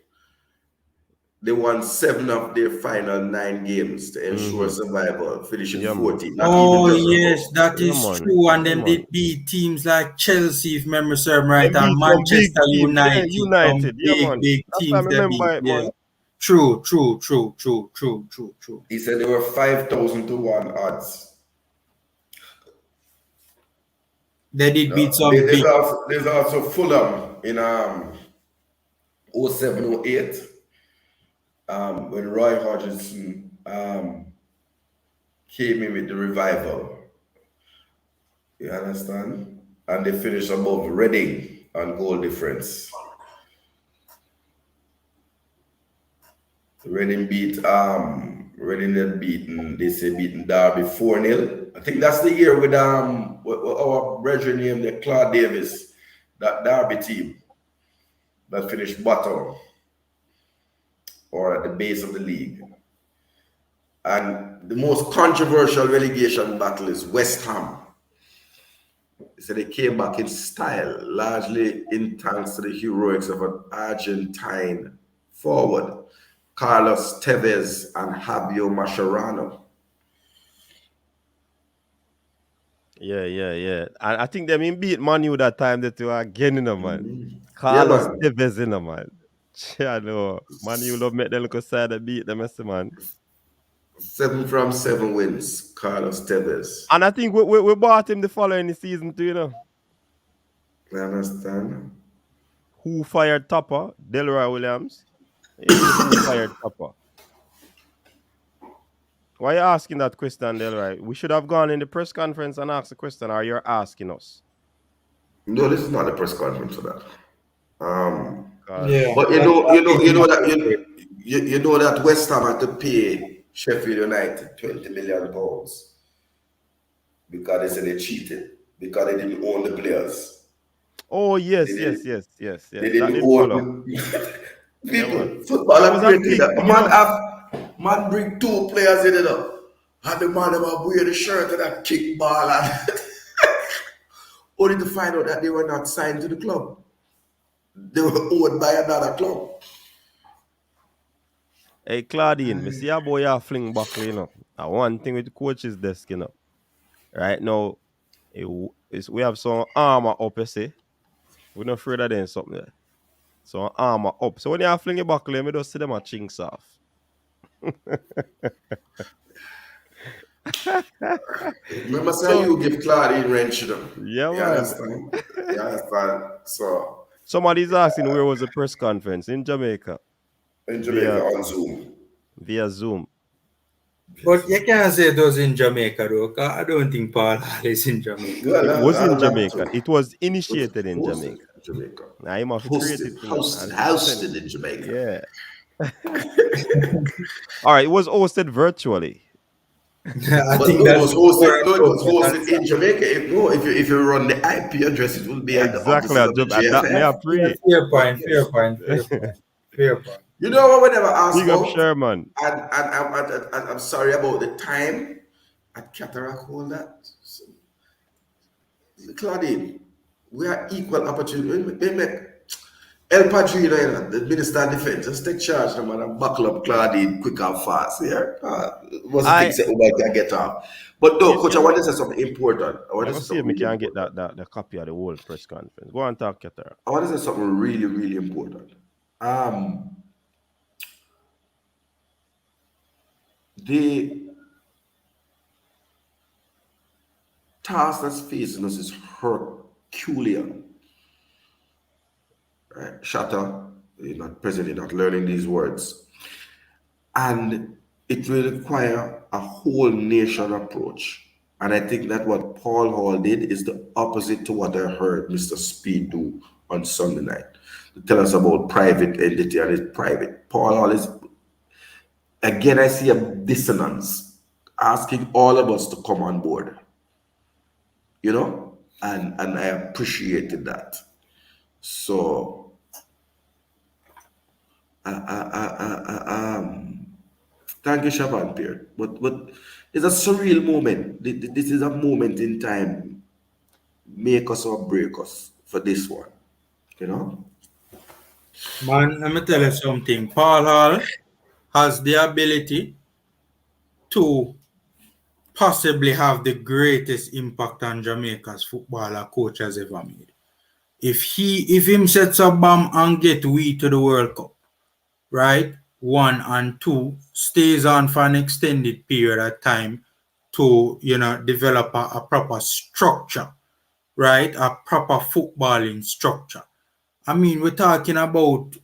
They won 7 of their final 9 games to ensure survival, finishing 14. Oh, yes, that is true. And then they beat teams like Chelsea, if memory serves right, and Manchester United. Big teams. Yeah. True. He said there were 5,000 to 1 odds. They did beat some big. There's also Fulham in 07-08. When Roy Hodgson came in with the revival, you understand? And they finished above Reading on goal difference. Reading had beaten Derby 4-0. I think that's the year with our brethren named Claude Davis, that Derby team that finished bottom, or at the base of the league. And the most controversial relegation battle is West Ham. So they came back in style, largely in thanks to the heroics of an Argentine forward, Carlos Tevez and Fabio Mascherano. Yeah. And I think they beat Man U that time that you were again, man. Carlos Tevez, man. I know. Man U love make them look side and beat them, man. 7 from 7 wins, Carlos Tevez. And I think we bought him the following season too, you know. I understand. Who fired Topper? Delroy Williams. Who fired Topper? Why are you asking that question, Delroy? We should have gone in the press conference and asked the question, or you're asking us? No, this is not a press conference for that. Yeah, but you know that West Ham had to pay Sheffield United £20 million because they said they cheated, because they didn't own the players. Oh yes. They didn't own people. Football and great. Man bring 2 players in it up, and the man about wear the shirt and that kickball, and only to find out that they were not signed to the club. They were owned by another club. Hey, Claudine, me see a boy a fling back, you know. And one thing with the coach's desk, you know. Right now, we have some armor up, you see. We're not afraid of them something there. So armor up. So when you fling it back, let me just see them a chinks off. Remember, say So you give Claudine wrench to them. yeah, You man. understand? You understand? So Somebody's asking where was the press conference in Jamaica in Jamaica via on Zoom. Zoom. But you can't say it was in Jamaica though, 'cause I don't think Paul Hall is in Jamaica. Well, It was in that Jamaica. too. It was It initiated in was hosted Jamaica. in Jamaica. Now I'm have to create it thing. Hosted in Jamaica. Yeah. All right. It was hosted virtually. I But think no, it that's was hosted. No, it was more hosted in Jamaica. If you run the IP address, it will be at the Exactly. offices of the That may I GFF. yeah, pray. fair point, Yes. fair point. You know what we never asked Big up about? Sherman. And I'm sorry about the time at Cataract, all that. So, Claudine, we are equal opportunity. They make El Padrino, you know, the Minister of Defense, just take charge no man, and buckle up Claudine quick and fast. Yeah? Was the thing that we can get off. But no, Coach, I want to say something important. I want I to go say see if something we really can get important. the copy of the whole press conference. Go and talk, Ketara. I want to say something really, really important. The task that's facing us is Herculean. Right? Shatter, you're not present, you're not learning these words. And it will require a whole nation approach. And I think that what Paul Hall did is the opposite to what I heard Mr. Speed do on Sunday night. To tell us about private entity and it's private. Paul Hall is, again, I see a dissonance, asking all of us to come on board. You know? And I appreciated that. So thank you, Shaban Pierre. But it's a surreal moment. This is a moment in time, make us or break us for this one. You know? Man, let me tell you something. Paul Hall has the ability to possibly have the greatest impact on Jamaica's football a coach has ever made. If him sets a bomb and get we to the World Cup, right? 1 and 2 stays on for an extended period of time to develop a proper structure, right? A proper footballing structure. I mean, we're talking about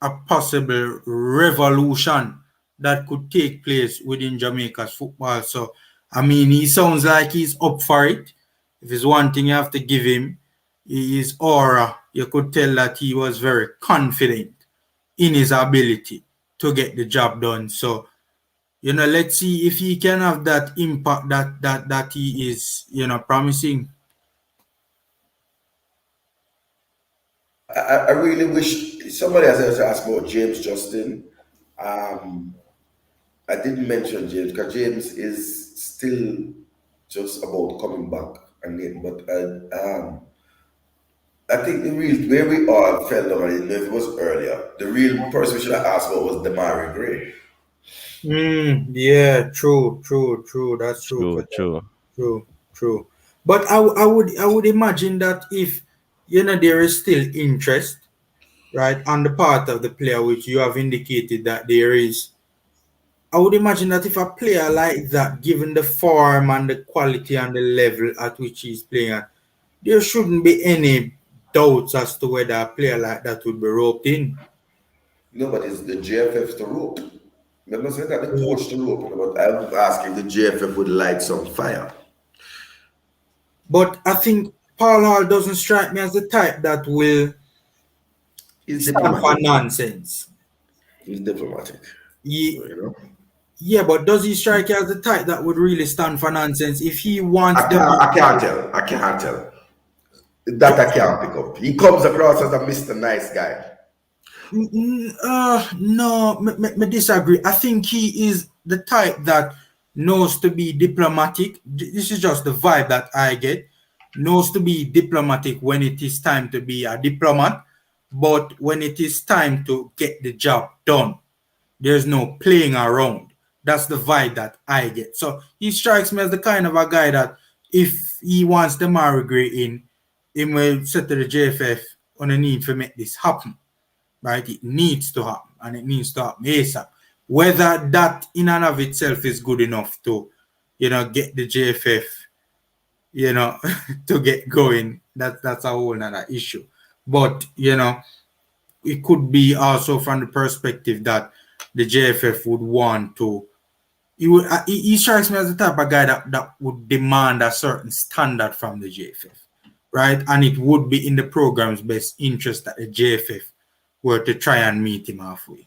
a possible revolution that could take place within Jamaica's football. So, I mean, he sounds like he's up for it. If it's one thing you have to give him, his aura, you could tell that he was very confident in his ability to get the job done. So, let's see if he can have that impact that he is, promising. I really wish somebody has asked about James Justin. I didn't mention James because James is still just about coming back again. But I think the real where we all fell down, I didn't know if it was earlier. The real person we should have asked about was Damari Gray. Yeah, true. That's true. True. But I would imagine that if there is still interest, right, on the part of the player, which you have indicated that there is. I would imagine that if a player like that, given the form and the quality and the level at which he's playing at, there shouldn't be any doubts as to whether a player like that would be roped in. No, but it's the GFF to rope. I'm not saying that the coach to rope, but I'm asking if the GFF would light some fire. But I think Paul Hall doesn't strike me as the type that will stand for nonsense. He's diplomatic. Yeah, but does he strike you as the type that would really stand for nonsense if he wants I can't tell. That I can't pick up. He comes across as a Mr. Nice guy. No, me disagree. I think he is the type that knows to be diplomatic. This is just the vibe that I get. Knows to be diplomatic when it is time to be a diplomat, but when it is time to get the job done, there's no playing around. That's the vibe that I get. So he strikes me as the kind of a guy that if he wants the Mary Gray in, he will say to the JFF, on a need to make this happen, right? It needs to happen, and it needs to happen ASAP. Whether that in and of itself is good enough to, get the JFF, to get going, that's a whole other issue. But, it could be also from the perspective that the JFF would want to. He strikes me as the type of guy that would demand a certain standard from the JFF, right? And it would be in the program's best interest that the JFF were to try and meet him halfway.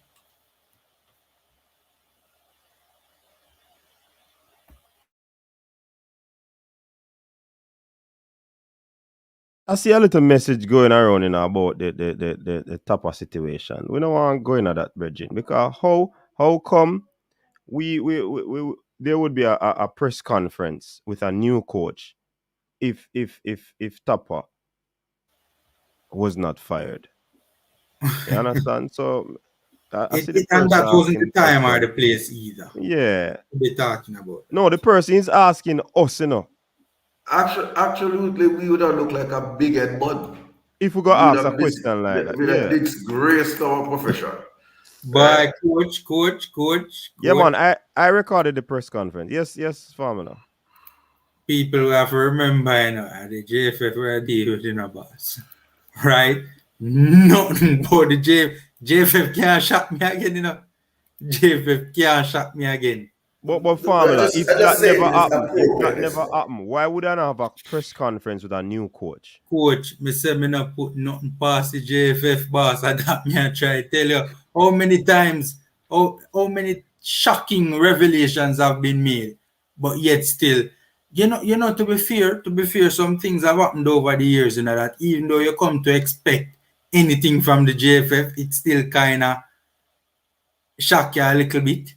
I see a little message going around about the Tapa situation. We don't want to go into that, Bridget, because how come we there would be a press conference with a new coach if Tapa was not fired. You understand? So I see the And person that wasn't the asking time or question. the place either. Yeah. We're talking about. No, the person is asking us, Absolutely, we would have looked like a big head bud. if we go We would ask a have question like that. we would have Yeah. disgraced our profession. But coach. Yeah, man. I recorded the press conference. Yes, Formula. People have to remember, the JFF were deal with, boss. Right? Nothing but the JFF can't shot me again, JFF can't shot me again. But I Formula, just, I just say it's if that appropriate. never happened, why would I not have a press conference with a new coach? Coach, me say me not put nothing past the JFF boss. I that me I try to tell you how many times, how many shocking revelations have been made, but yet still, to be fair, some things have happened over the years, that even though you come to expect anything from the JFF, it still kinda shock you a little bit.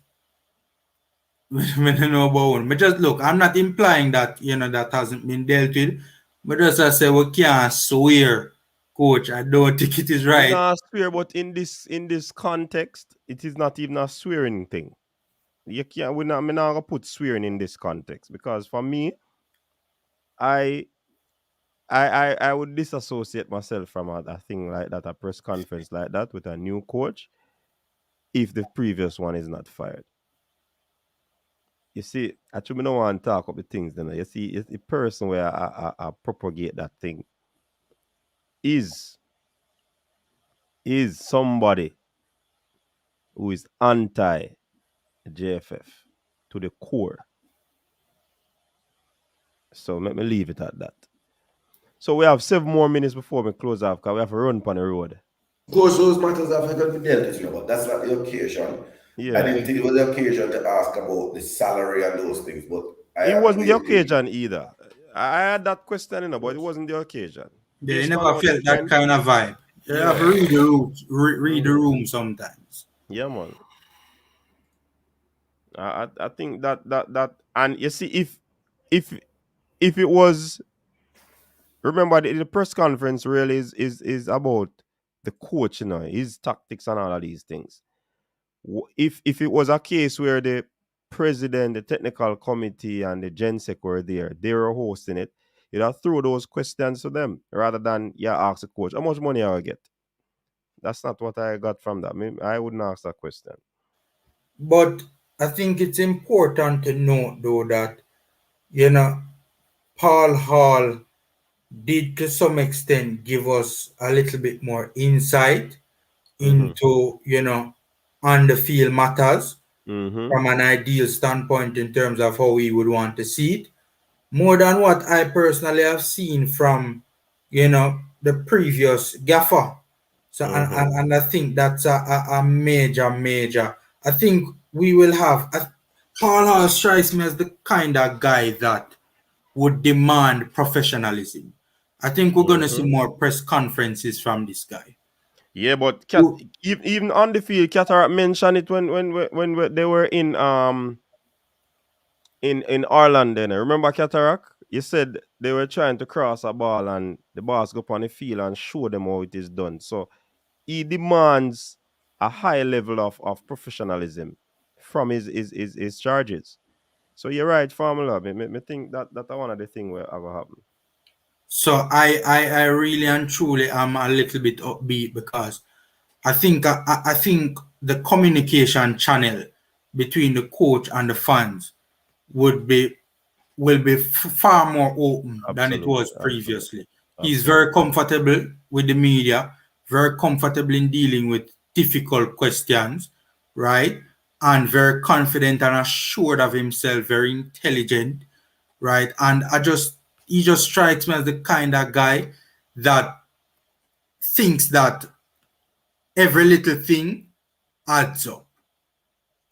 I don't know about one. But just look, I'm not implying that that hasn't been dealt with. But just I say we can't swear, coach. I don't think it is We right. can swear, but in this context, it is not even a swearing thing. You can't. Me not gonna put swearing in this context because for me, I I would disassociate myself from a thing like that, a press conference like that with a new coach, if the previous one is not fired. You see, actually, I don't want to talk up the things. Then you see, it's the person where I propagate that thing is somebody who is anti JFF to the core. So let me leave it at that. So we have 7 more minutes before we close off because we have to run on the road. Of course, those matters have to be dealt with, but that's not the occasion. Yeah. I didn't think it was the occasion to ask about the salary and those things, but It wasn't the occasion either. I had that question, but it wasn't the occasion. They Based never on felt that kind of vibe. You have to read the room, read the room sometimes. Yeah, man. I think that and you see if it was, remember the press conference really is about the coach, his tactics and all of these things. If it was a case where the president, the technical committee, and the GenSec were there, they were hosting it, you'd have throw those questions to them rather than ask the coach how much money I get. That's not what I got from that. I wouldn't ask that question. But I think it's important to note though that Paul Hall did to some extent give us a little bit more insight into on the field matters from an ideal standpoint in terms of how we would want to see it, more than what I personally have seen from the previous gaffer. So and I think that's a major. I think we will have Paul Hall strikes me as the kind of guy that would demand professionalism. I think we're gonna see more press conferences from this guy. Yeah, but even on the field, Cataract mentioned it when they were in Ireland. Then remember Cataract? You said they were trying to cross a ball and the boss go up on the field and show them how it is done. So he demands a high level of professionalism from his charges. So you're right, Formula. Me think that's one of the things where ever happen. So I really and truly am a little bit upbeat because I think the communication channel between the coach and the fans would be will be far more open than it Absolutely, was absolutely, previously. He's very absolutely. comfortable with the media, very comfortable in dealing with difficult questions, right? And very confident and assured of himself, very intelligent, right? And he just strikes me as the kind of guy that thinks that every little thing adds up,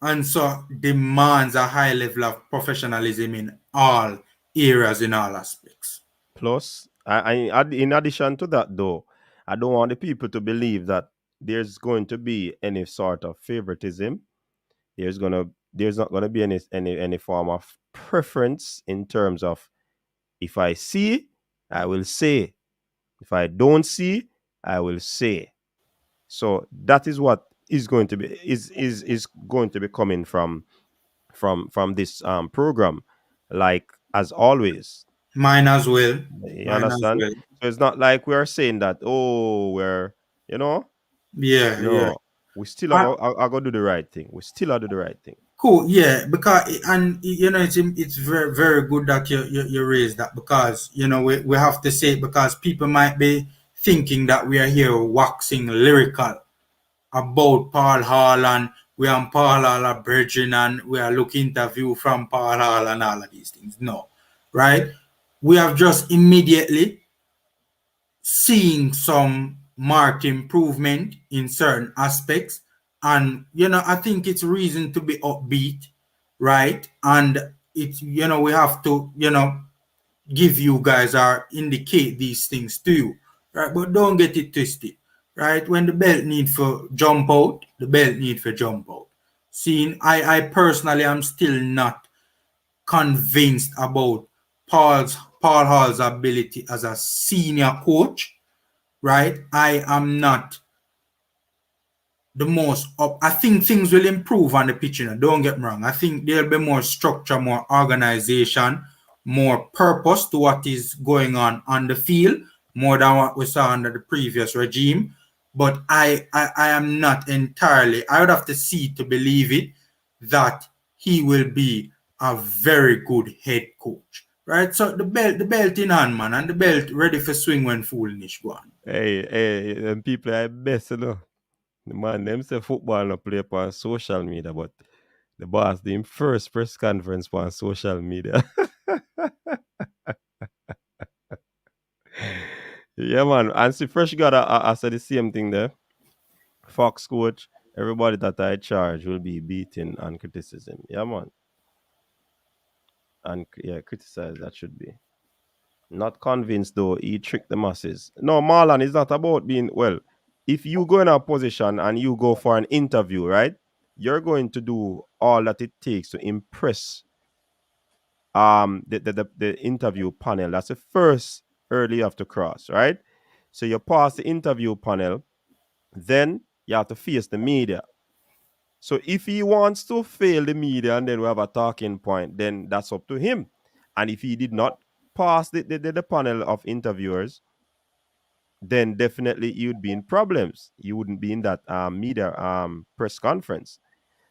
and so demands a high level of professionalism in all areas, in all aspects. Plus, in addition to that, though, I don't want the people to believe that there's going to be any sort of favoritism. There's not gonna be any form of preference in terms of if I see, I will say. If I don't see, I will say. So that is what is going to be is going to be coming from this program, like as always. Mine as well. You Mine as understand? well. So it's not like we're saying that, oh, we're, you know, Yeah, yeah. no, we still are Uh, going to do the right thing. We still are do the right thing. cool. Yeah, because and it's very very good that you raised that, because we have to say it, because people might be thinking that we are here waxing lyrical about Paul Hall, and we are on Paul Hall a Virgin, and we are looking interview from Paul Hall and all of these things. No, right? We have just immediately seeing some marked improvement in certain aspects, and I think it's reason to be upbeat, right? And it's we have to give you guys or indicate these things to you, right? But don't get it twisted, right? When the belt need for jump out, the belt need for jump out. Seeing, I personally am still not convinced about Paul Hall's ability as a senior coach, right? I am not the most up. I think things will improve on the pitch. Don't get me wrong. I think there'll be more structure, more organization, more purpose to what is going on the field, more than what we saw under the previous regime. But I am not entirely. I would have to see to believe it that he will be a very good head coach. Right? So the belt in hand, man, and the belt ready for swing when foolish go on. Hey, them people are best, you know. The man, them say football no play upon social media, but the boss, the first press conference on social media. Yeah, man. And see, Fresh got I said the same thing there. Fox coach, everybody that I charge will be beaten on criticism. Yeah, man. And yeah, criticize that should be. Not convinced though, he tricked the masses. No, Marlon, it's not about being well. If you go in a position and you go for an interview, right? You're going to do all that it takes to impress the interview panel. That's the first hurdle you have to cross, right? So you pass the interview panel, then you have to face the media. So if he wants to fail the media and then we have a talking point, then that's up to him. And if he did not pass the panel of interviewers, then definitely you'd be in problems. You wouldn't be in that media press conference.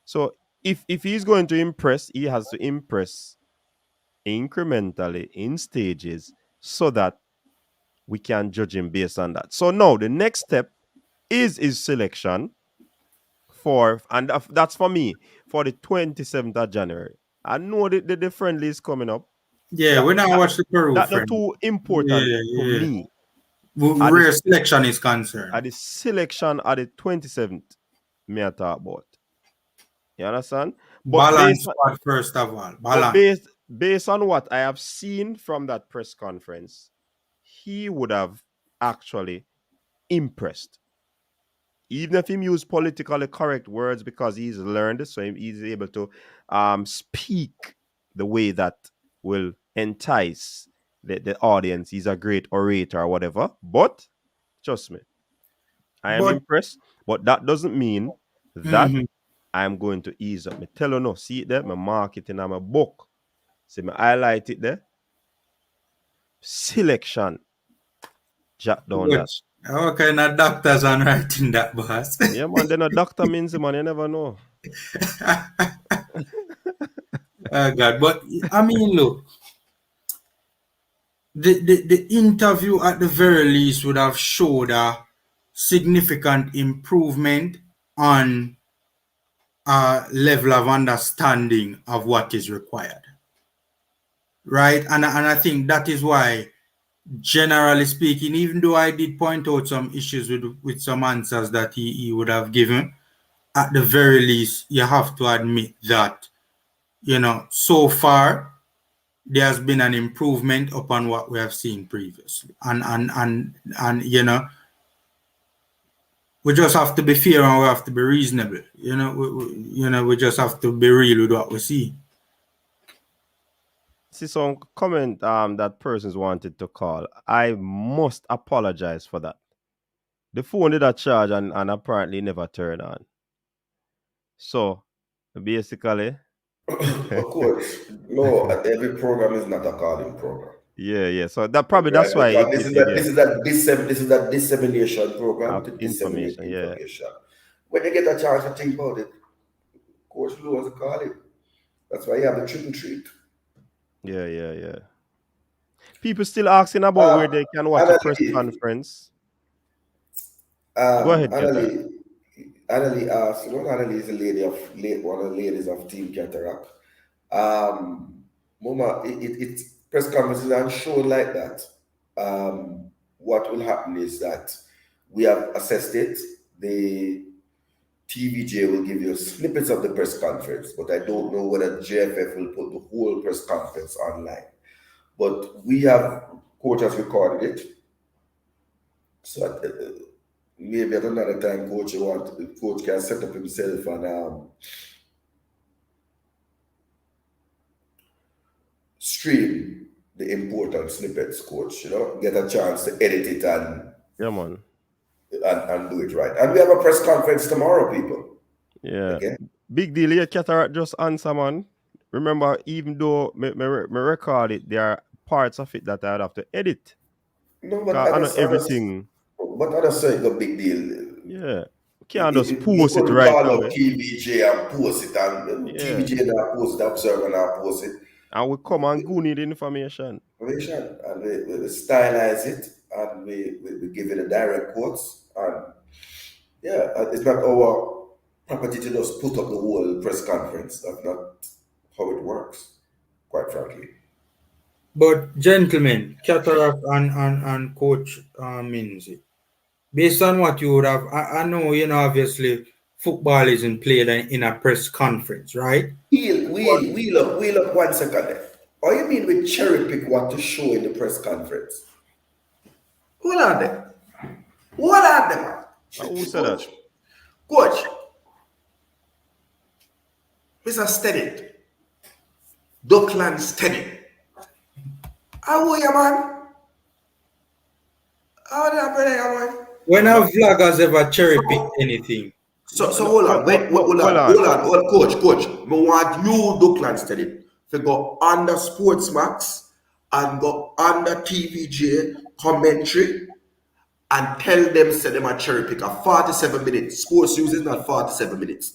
So if he's going to impress, he has to impress incrementally in stages so that we can judge him based on that. So now the next step is his selection for, and that's for me, for the 27th of January. I know the friendly is coming up. Yeah, That when I that watch the Peru that the friend. two important Yeah, to yeah. me are Where selection is concerned. the selection at the 27th me I talk about. You understand? But Balance squad first of all. but Balance. based on what I have seen from that press conference, he would have actually impressed. Even if he used politically correct words because he's learned, so he's able to speak the way that will entice the audience. He's a great orator or whatever. But trust me, I am But impressed. But that doesn't mean that mhm. I'm going to ease up. Me tell you no, see it there, my marketing and my book. See me highlight it there. Selection. Jot down that. Which, what kind of doctors are writing that, boss? Yeah, man. Then a doctor means, man. You never know. Oh, God. But, I mean, look, the interview at the very least would have showed a significant improvement on a level of understanding of what is required. Right? And I think that is why, generally speaking, even though I did point out some issues with some answers that he would have given, at the very least, you have to admit that, so far there has been an improvement upon what we have seen previously. And we just have to be fair and we have to be reasonable. We just have to be real with what we see. See some comment that persons wanted to call. I must apologize for that. The phone did a charge and apparently never turned on. So basically, Of course, no, every program is not a calling program. yeah. So that probably Right? that's why Because it this is that dissemination program of to disseminate information. Yeah, information. When you get a chance to think about it, Coach Lou was a calling. That's why you have the triple treat. yeah. People still asking about where they can watch a press conference. Go ahead, Qatar. Annalie asked, Annalie is one of the ladies of Team Cataract. Mama, it's press conferences and shows like that. What will happen is that we have assessed it. The TVJ will give you snippets of the press conference, but I don't know whether JFF will put the whole press conference online. But we have, coach has recorded it. So maybe at another time, coach can set up himself and stream the important snippets, coach. Get a chance to edit it and do it right. And we have a press conference tomorrow, people. Yeah. Okay? Big deal here, Cataract just answer, man. Remember, even though me record it, there are parts of it that I'd have to edit. No, but I know everything. But I just say it's a big deal. Yeah. Can't just post it right call away. Up TVJ and post it, and TVJ now post it, Observer now post it. And we come and go need information. And we stylize it, and we give it a direct quotes. And yeah, it's not our property to just put up the whole press conference. That's not how it works, quite frankly. But gentlemen, Cataract and Coach Minzy, based on what you would have, I know, obviously football isn't played in a press conference, right? We look 1 second there. What you mean we cherry pick what to show in the press conference? Hold on there. Man? Who said that? Coach. Mr. Steady. Duckland Steady. How are you, man? How are you, brother? When have vloggers ever cherry picked anything? So hold on. Hold on. Coach. I want you, Duckland Steady, to go under Sportsmax and go under TVJ commentary and tell them, say them a cherry pick a 47 minutes. Sports News is not 47 minutes.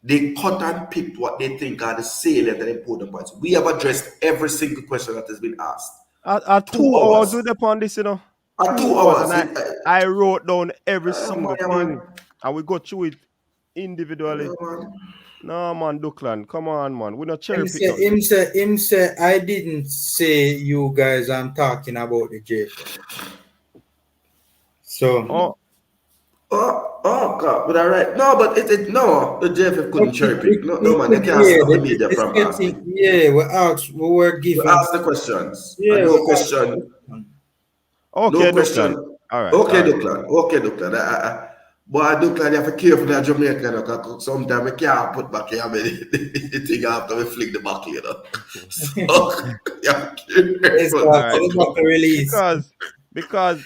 They cut and pick what they think are the salient and important points. We have addressed every single question that has been asked. At 2 hours with upon this, At 2 hours. And I wrote down every single thing. And we go through it individually. No, man, Duckland. Come on, man. We're not cherry picking. Him say, I didn't say you guys, I'm talking about the JFF. So. Oh, God. But all right. No, but the JFF couldn't cherry pick. No, man. They can't stop the media from asking. Yeah, we were given. We asked the questions. Yeah. No question. Okay, no question. All right. Okay, Duckland. But Duckland, you have to be careful that Jamaican, because sometimes we can't put back here the thing after we flick the back, So, yeah. Because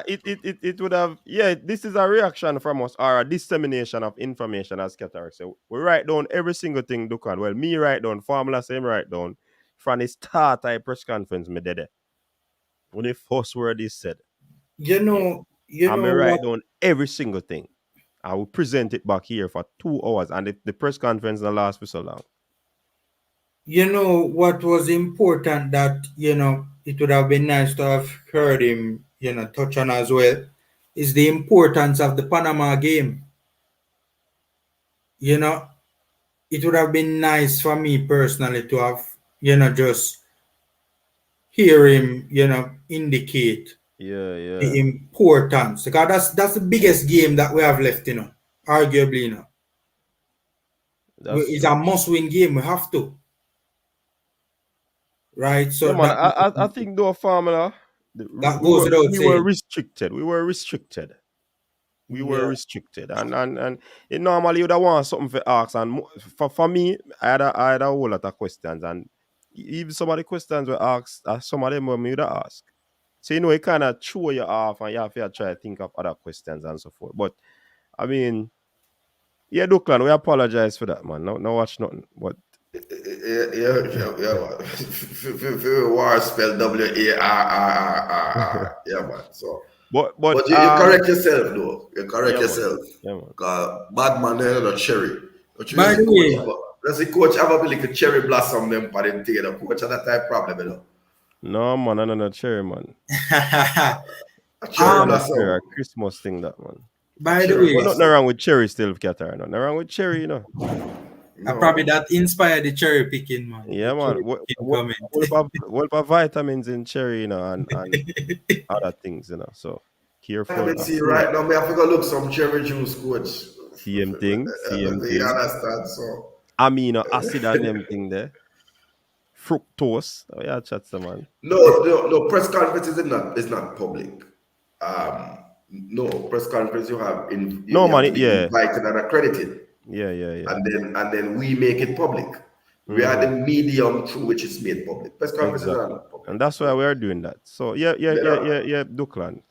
it would have, this is a reaction from us, or a dissemination of information, as Qatar said. We write down every single thing Dukan. Well, me write down, formula same write down. From the start of press conference, me did it. When the first word is said. You know, you I may know write what? down every single thing. I will present it back here for 2 hours, and the press conference will last for so long. You know what was important that it would have been nice to have heard him touch on as well is the importance of the Panama game. You know, it would have been nice for me personally to have just hear him indicate Yeah, the yeah. importance because that's the biggest game that we have left. Arguably, That's it's a true. must-win game. We have to, right? Yeah, So man. I think though formula, that goes without we were saying. restricted. We were restricted. We were Yeah. restricted, and it normally you'd have want something for ask, and for me, I had a whole lot of questions, and even some of the questions were asked, some of them were me to ask. So it kind of throw you off, and you have to try to think of other questions and so forth. But I mean, yeah, Duckland, we apologize for that, man. No watch nothing. But Yeah, man. War spelled WARRRR. Yeah, man. So, but but you correct yourself, though. You correct yeah, man, yourself. yeah, man. Bad man, they're not cherry. But you By see, the way, coach have a like cherry blossom them for them thing. The coach had that type problem, No, man, I not cherry, man. A cherry Cherry not cherry, blossom. a Christmas thing, that man. A by the cherry But way, nothing blossom. wrong with cherry still, Qatar. Nothing wrong with cherry. probably No. that inspired the cherry picking, man. The Yeah, man. cherry picking comment. What about vitamins in cherry, and other things. So careful. Let me see right now. Me have to go look some cherry juice, coach. Same thing, same You thing. understand? So. Amino acid and them thing there. Fructose. Oh yeah, chat some man. No. Press conference is not public. No press conference. No You have to man, be yeah. invited and accredited, Yeah. and then we make it public. We are the medium through which it's made public. Press conferences are Exactly. not public. And that's why So we are doing that. So then, Duckland.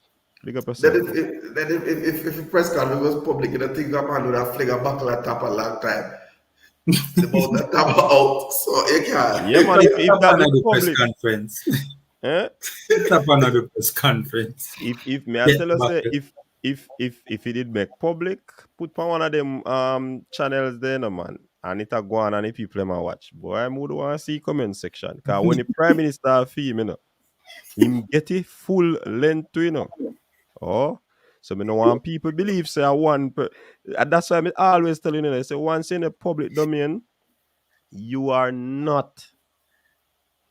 Big up then yourself, man. if the press conference was public, you don't think a man would have fling a buckle at top a long time. The ball that top out, so you Yeah, can't. man, if Top that the another press public, conference. eh? Top another press conference. If may I Get tell us back. say if it did make public, put on one of them channels there, no man, and it a go on and the people them a watch. Boy, I would want to see comment section. Cause when the Prime Minister film, him get it full length to. Oh. So me no want people believe say and that's why I always tell you, say once in the public domain, you are not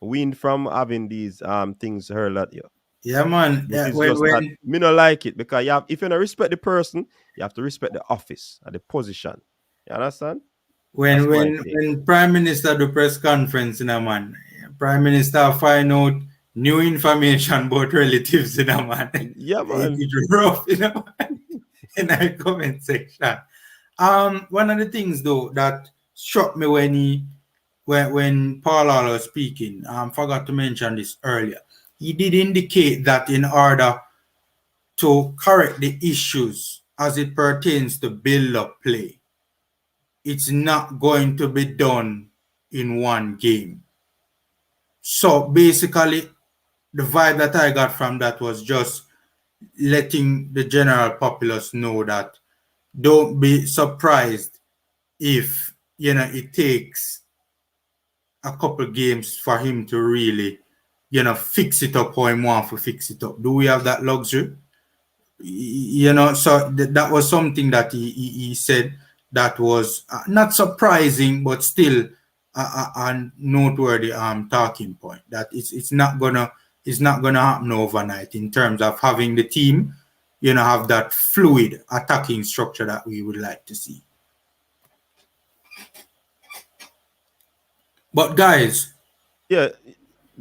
win from having these things hurled at you. Yeah, man. But it's When just that when me not like it because if you don't respect the person, you have to respect the office and the position. You understand? That's when my when take. when Prime Minister do press conference, man. Prime Minister find out new information about relatives, man. Yeah, man. It's rough, man, in the comment section. One of the things though that struck me when Paul was speaking, forgot to mention this earlier. He did indicate that in order to correct the issues as it pertains to build-up play, it's not going to be done in one game. So basically, the vibe that I got from that was just letting the general populace know that don't be surprised if it takes a couple games for him to really fix it up how he want to fix it up. Do we have that luxury? So that was something that he said that was not surprising, but still a noteworthy talking point. That it's not gonna happen overnight in terms of having the team, have that fluid attacking structure that we would like to see. But guys, Yeah.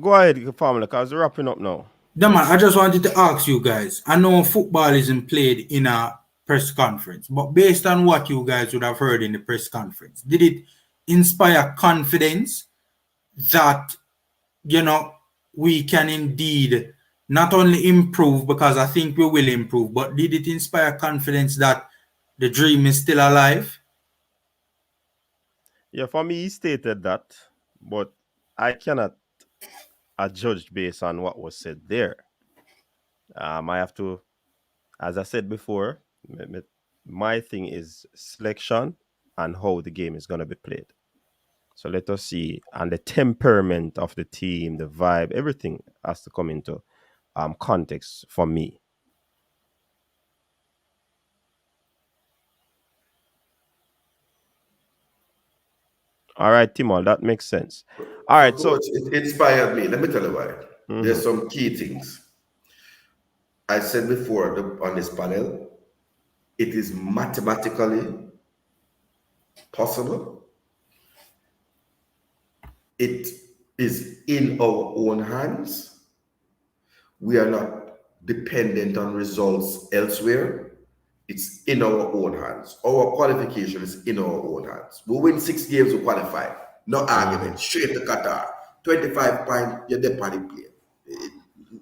Go ahead, family, because we're wrapping up now. man, I just wanted to ask you guys. I know football isn't played in a press conference, but based on what you guys would have heard in the press conference, did it inspire confidence that we can indeed not only improve, because I think we will improve, but did it inspire confidence that the dream is still alive? Yeah, for me, he stated that, but I cannot judge based on what was said there. I have to, as I said before, my thing is selection and how the game is going to be played. So let us see, and the temperament of the team, the vibe, everything has to come into context for me. All right, Timon, that makes sense. All right, so Coach, it inspired me. Let me tell you why. There's some key things. I said before on this panel, it is mathematically possible. It is in our own hands. We are not dependent on results elsewhere. It's in our own hands. Our qualification is in our own hands. We win 6 games, we qualify. No argument. Straight to Qatar. 25 points, you're the panic player.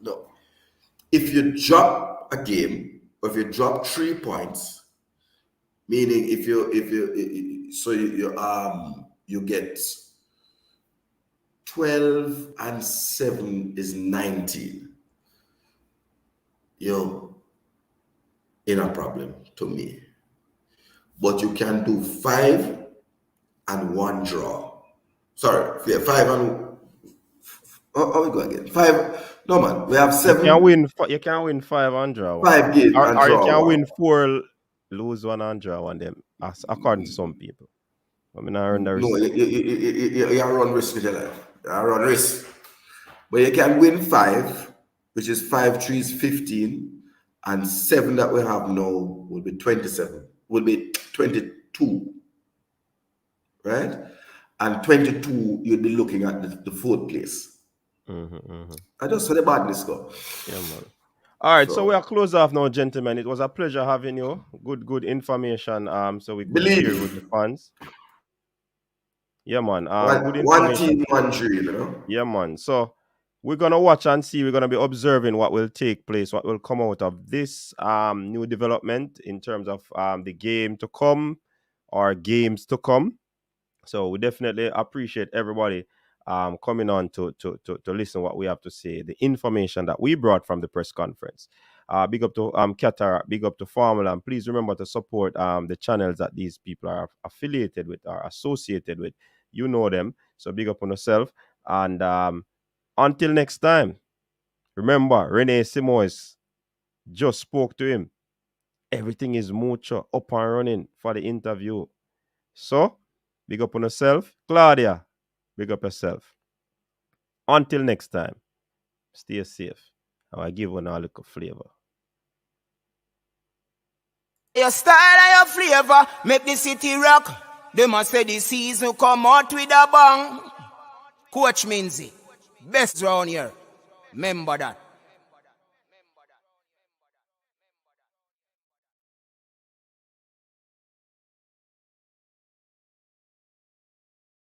No. If you drop a game, or if you drop 3 points, meaning if you get 12 and 7 is 19. You're in a problem to me. But you can do 5 and 1 draw. Sorry, 5 and how we go again? 5. No man, we have 7. You can win 5 and draw one. 5 games and or you draw can 1. win 4, lose 1 and draw 1. Them, according to some people. I mean, I run the risk. No, you run risk with your life. You run risk. But you can win 5, which is 5 3 is 15, and 7 that we have now will be 27. Will be 22. Right? And 22, you'll be looking at the 4th place. I just saw the badness go. Yeah, man. All right, so we are closed off now, gentlemen. It was a pleasure having you. Good information. So we could share with the fans. Yeah, man. Good information. One team, one dream, you know? Yeah, man. So we're gonna watch and see. We're gonna be observing what will take place, what will come out of this new development in terms of the game to come or games to come. So we definitely appreciate everybody coming on to listen what we have to say, the information that we brought from the press conference. Big up to Qatar, big up to Formula, and please remember to support the channels that these people are affiliated with or associated with. You know them, so big up on yourself. And until next time, remember, Rene Simoes just spoke to him. Everything is mucho up and running for the interview. So, big up on yourself. Claudia, big up yourself. Until next time, stay safe. I give one a little flavor. Your style and your flavor make the city rock. They must say the season come out with a bang. Coach Minzy, best round here. Remember that.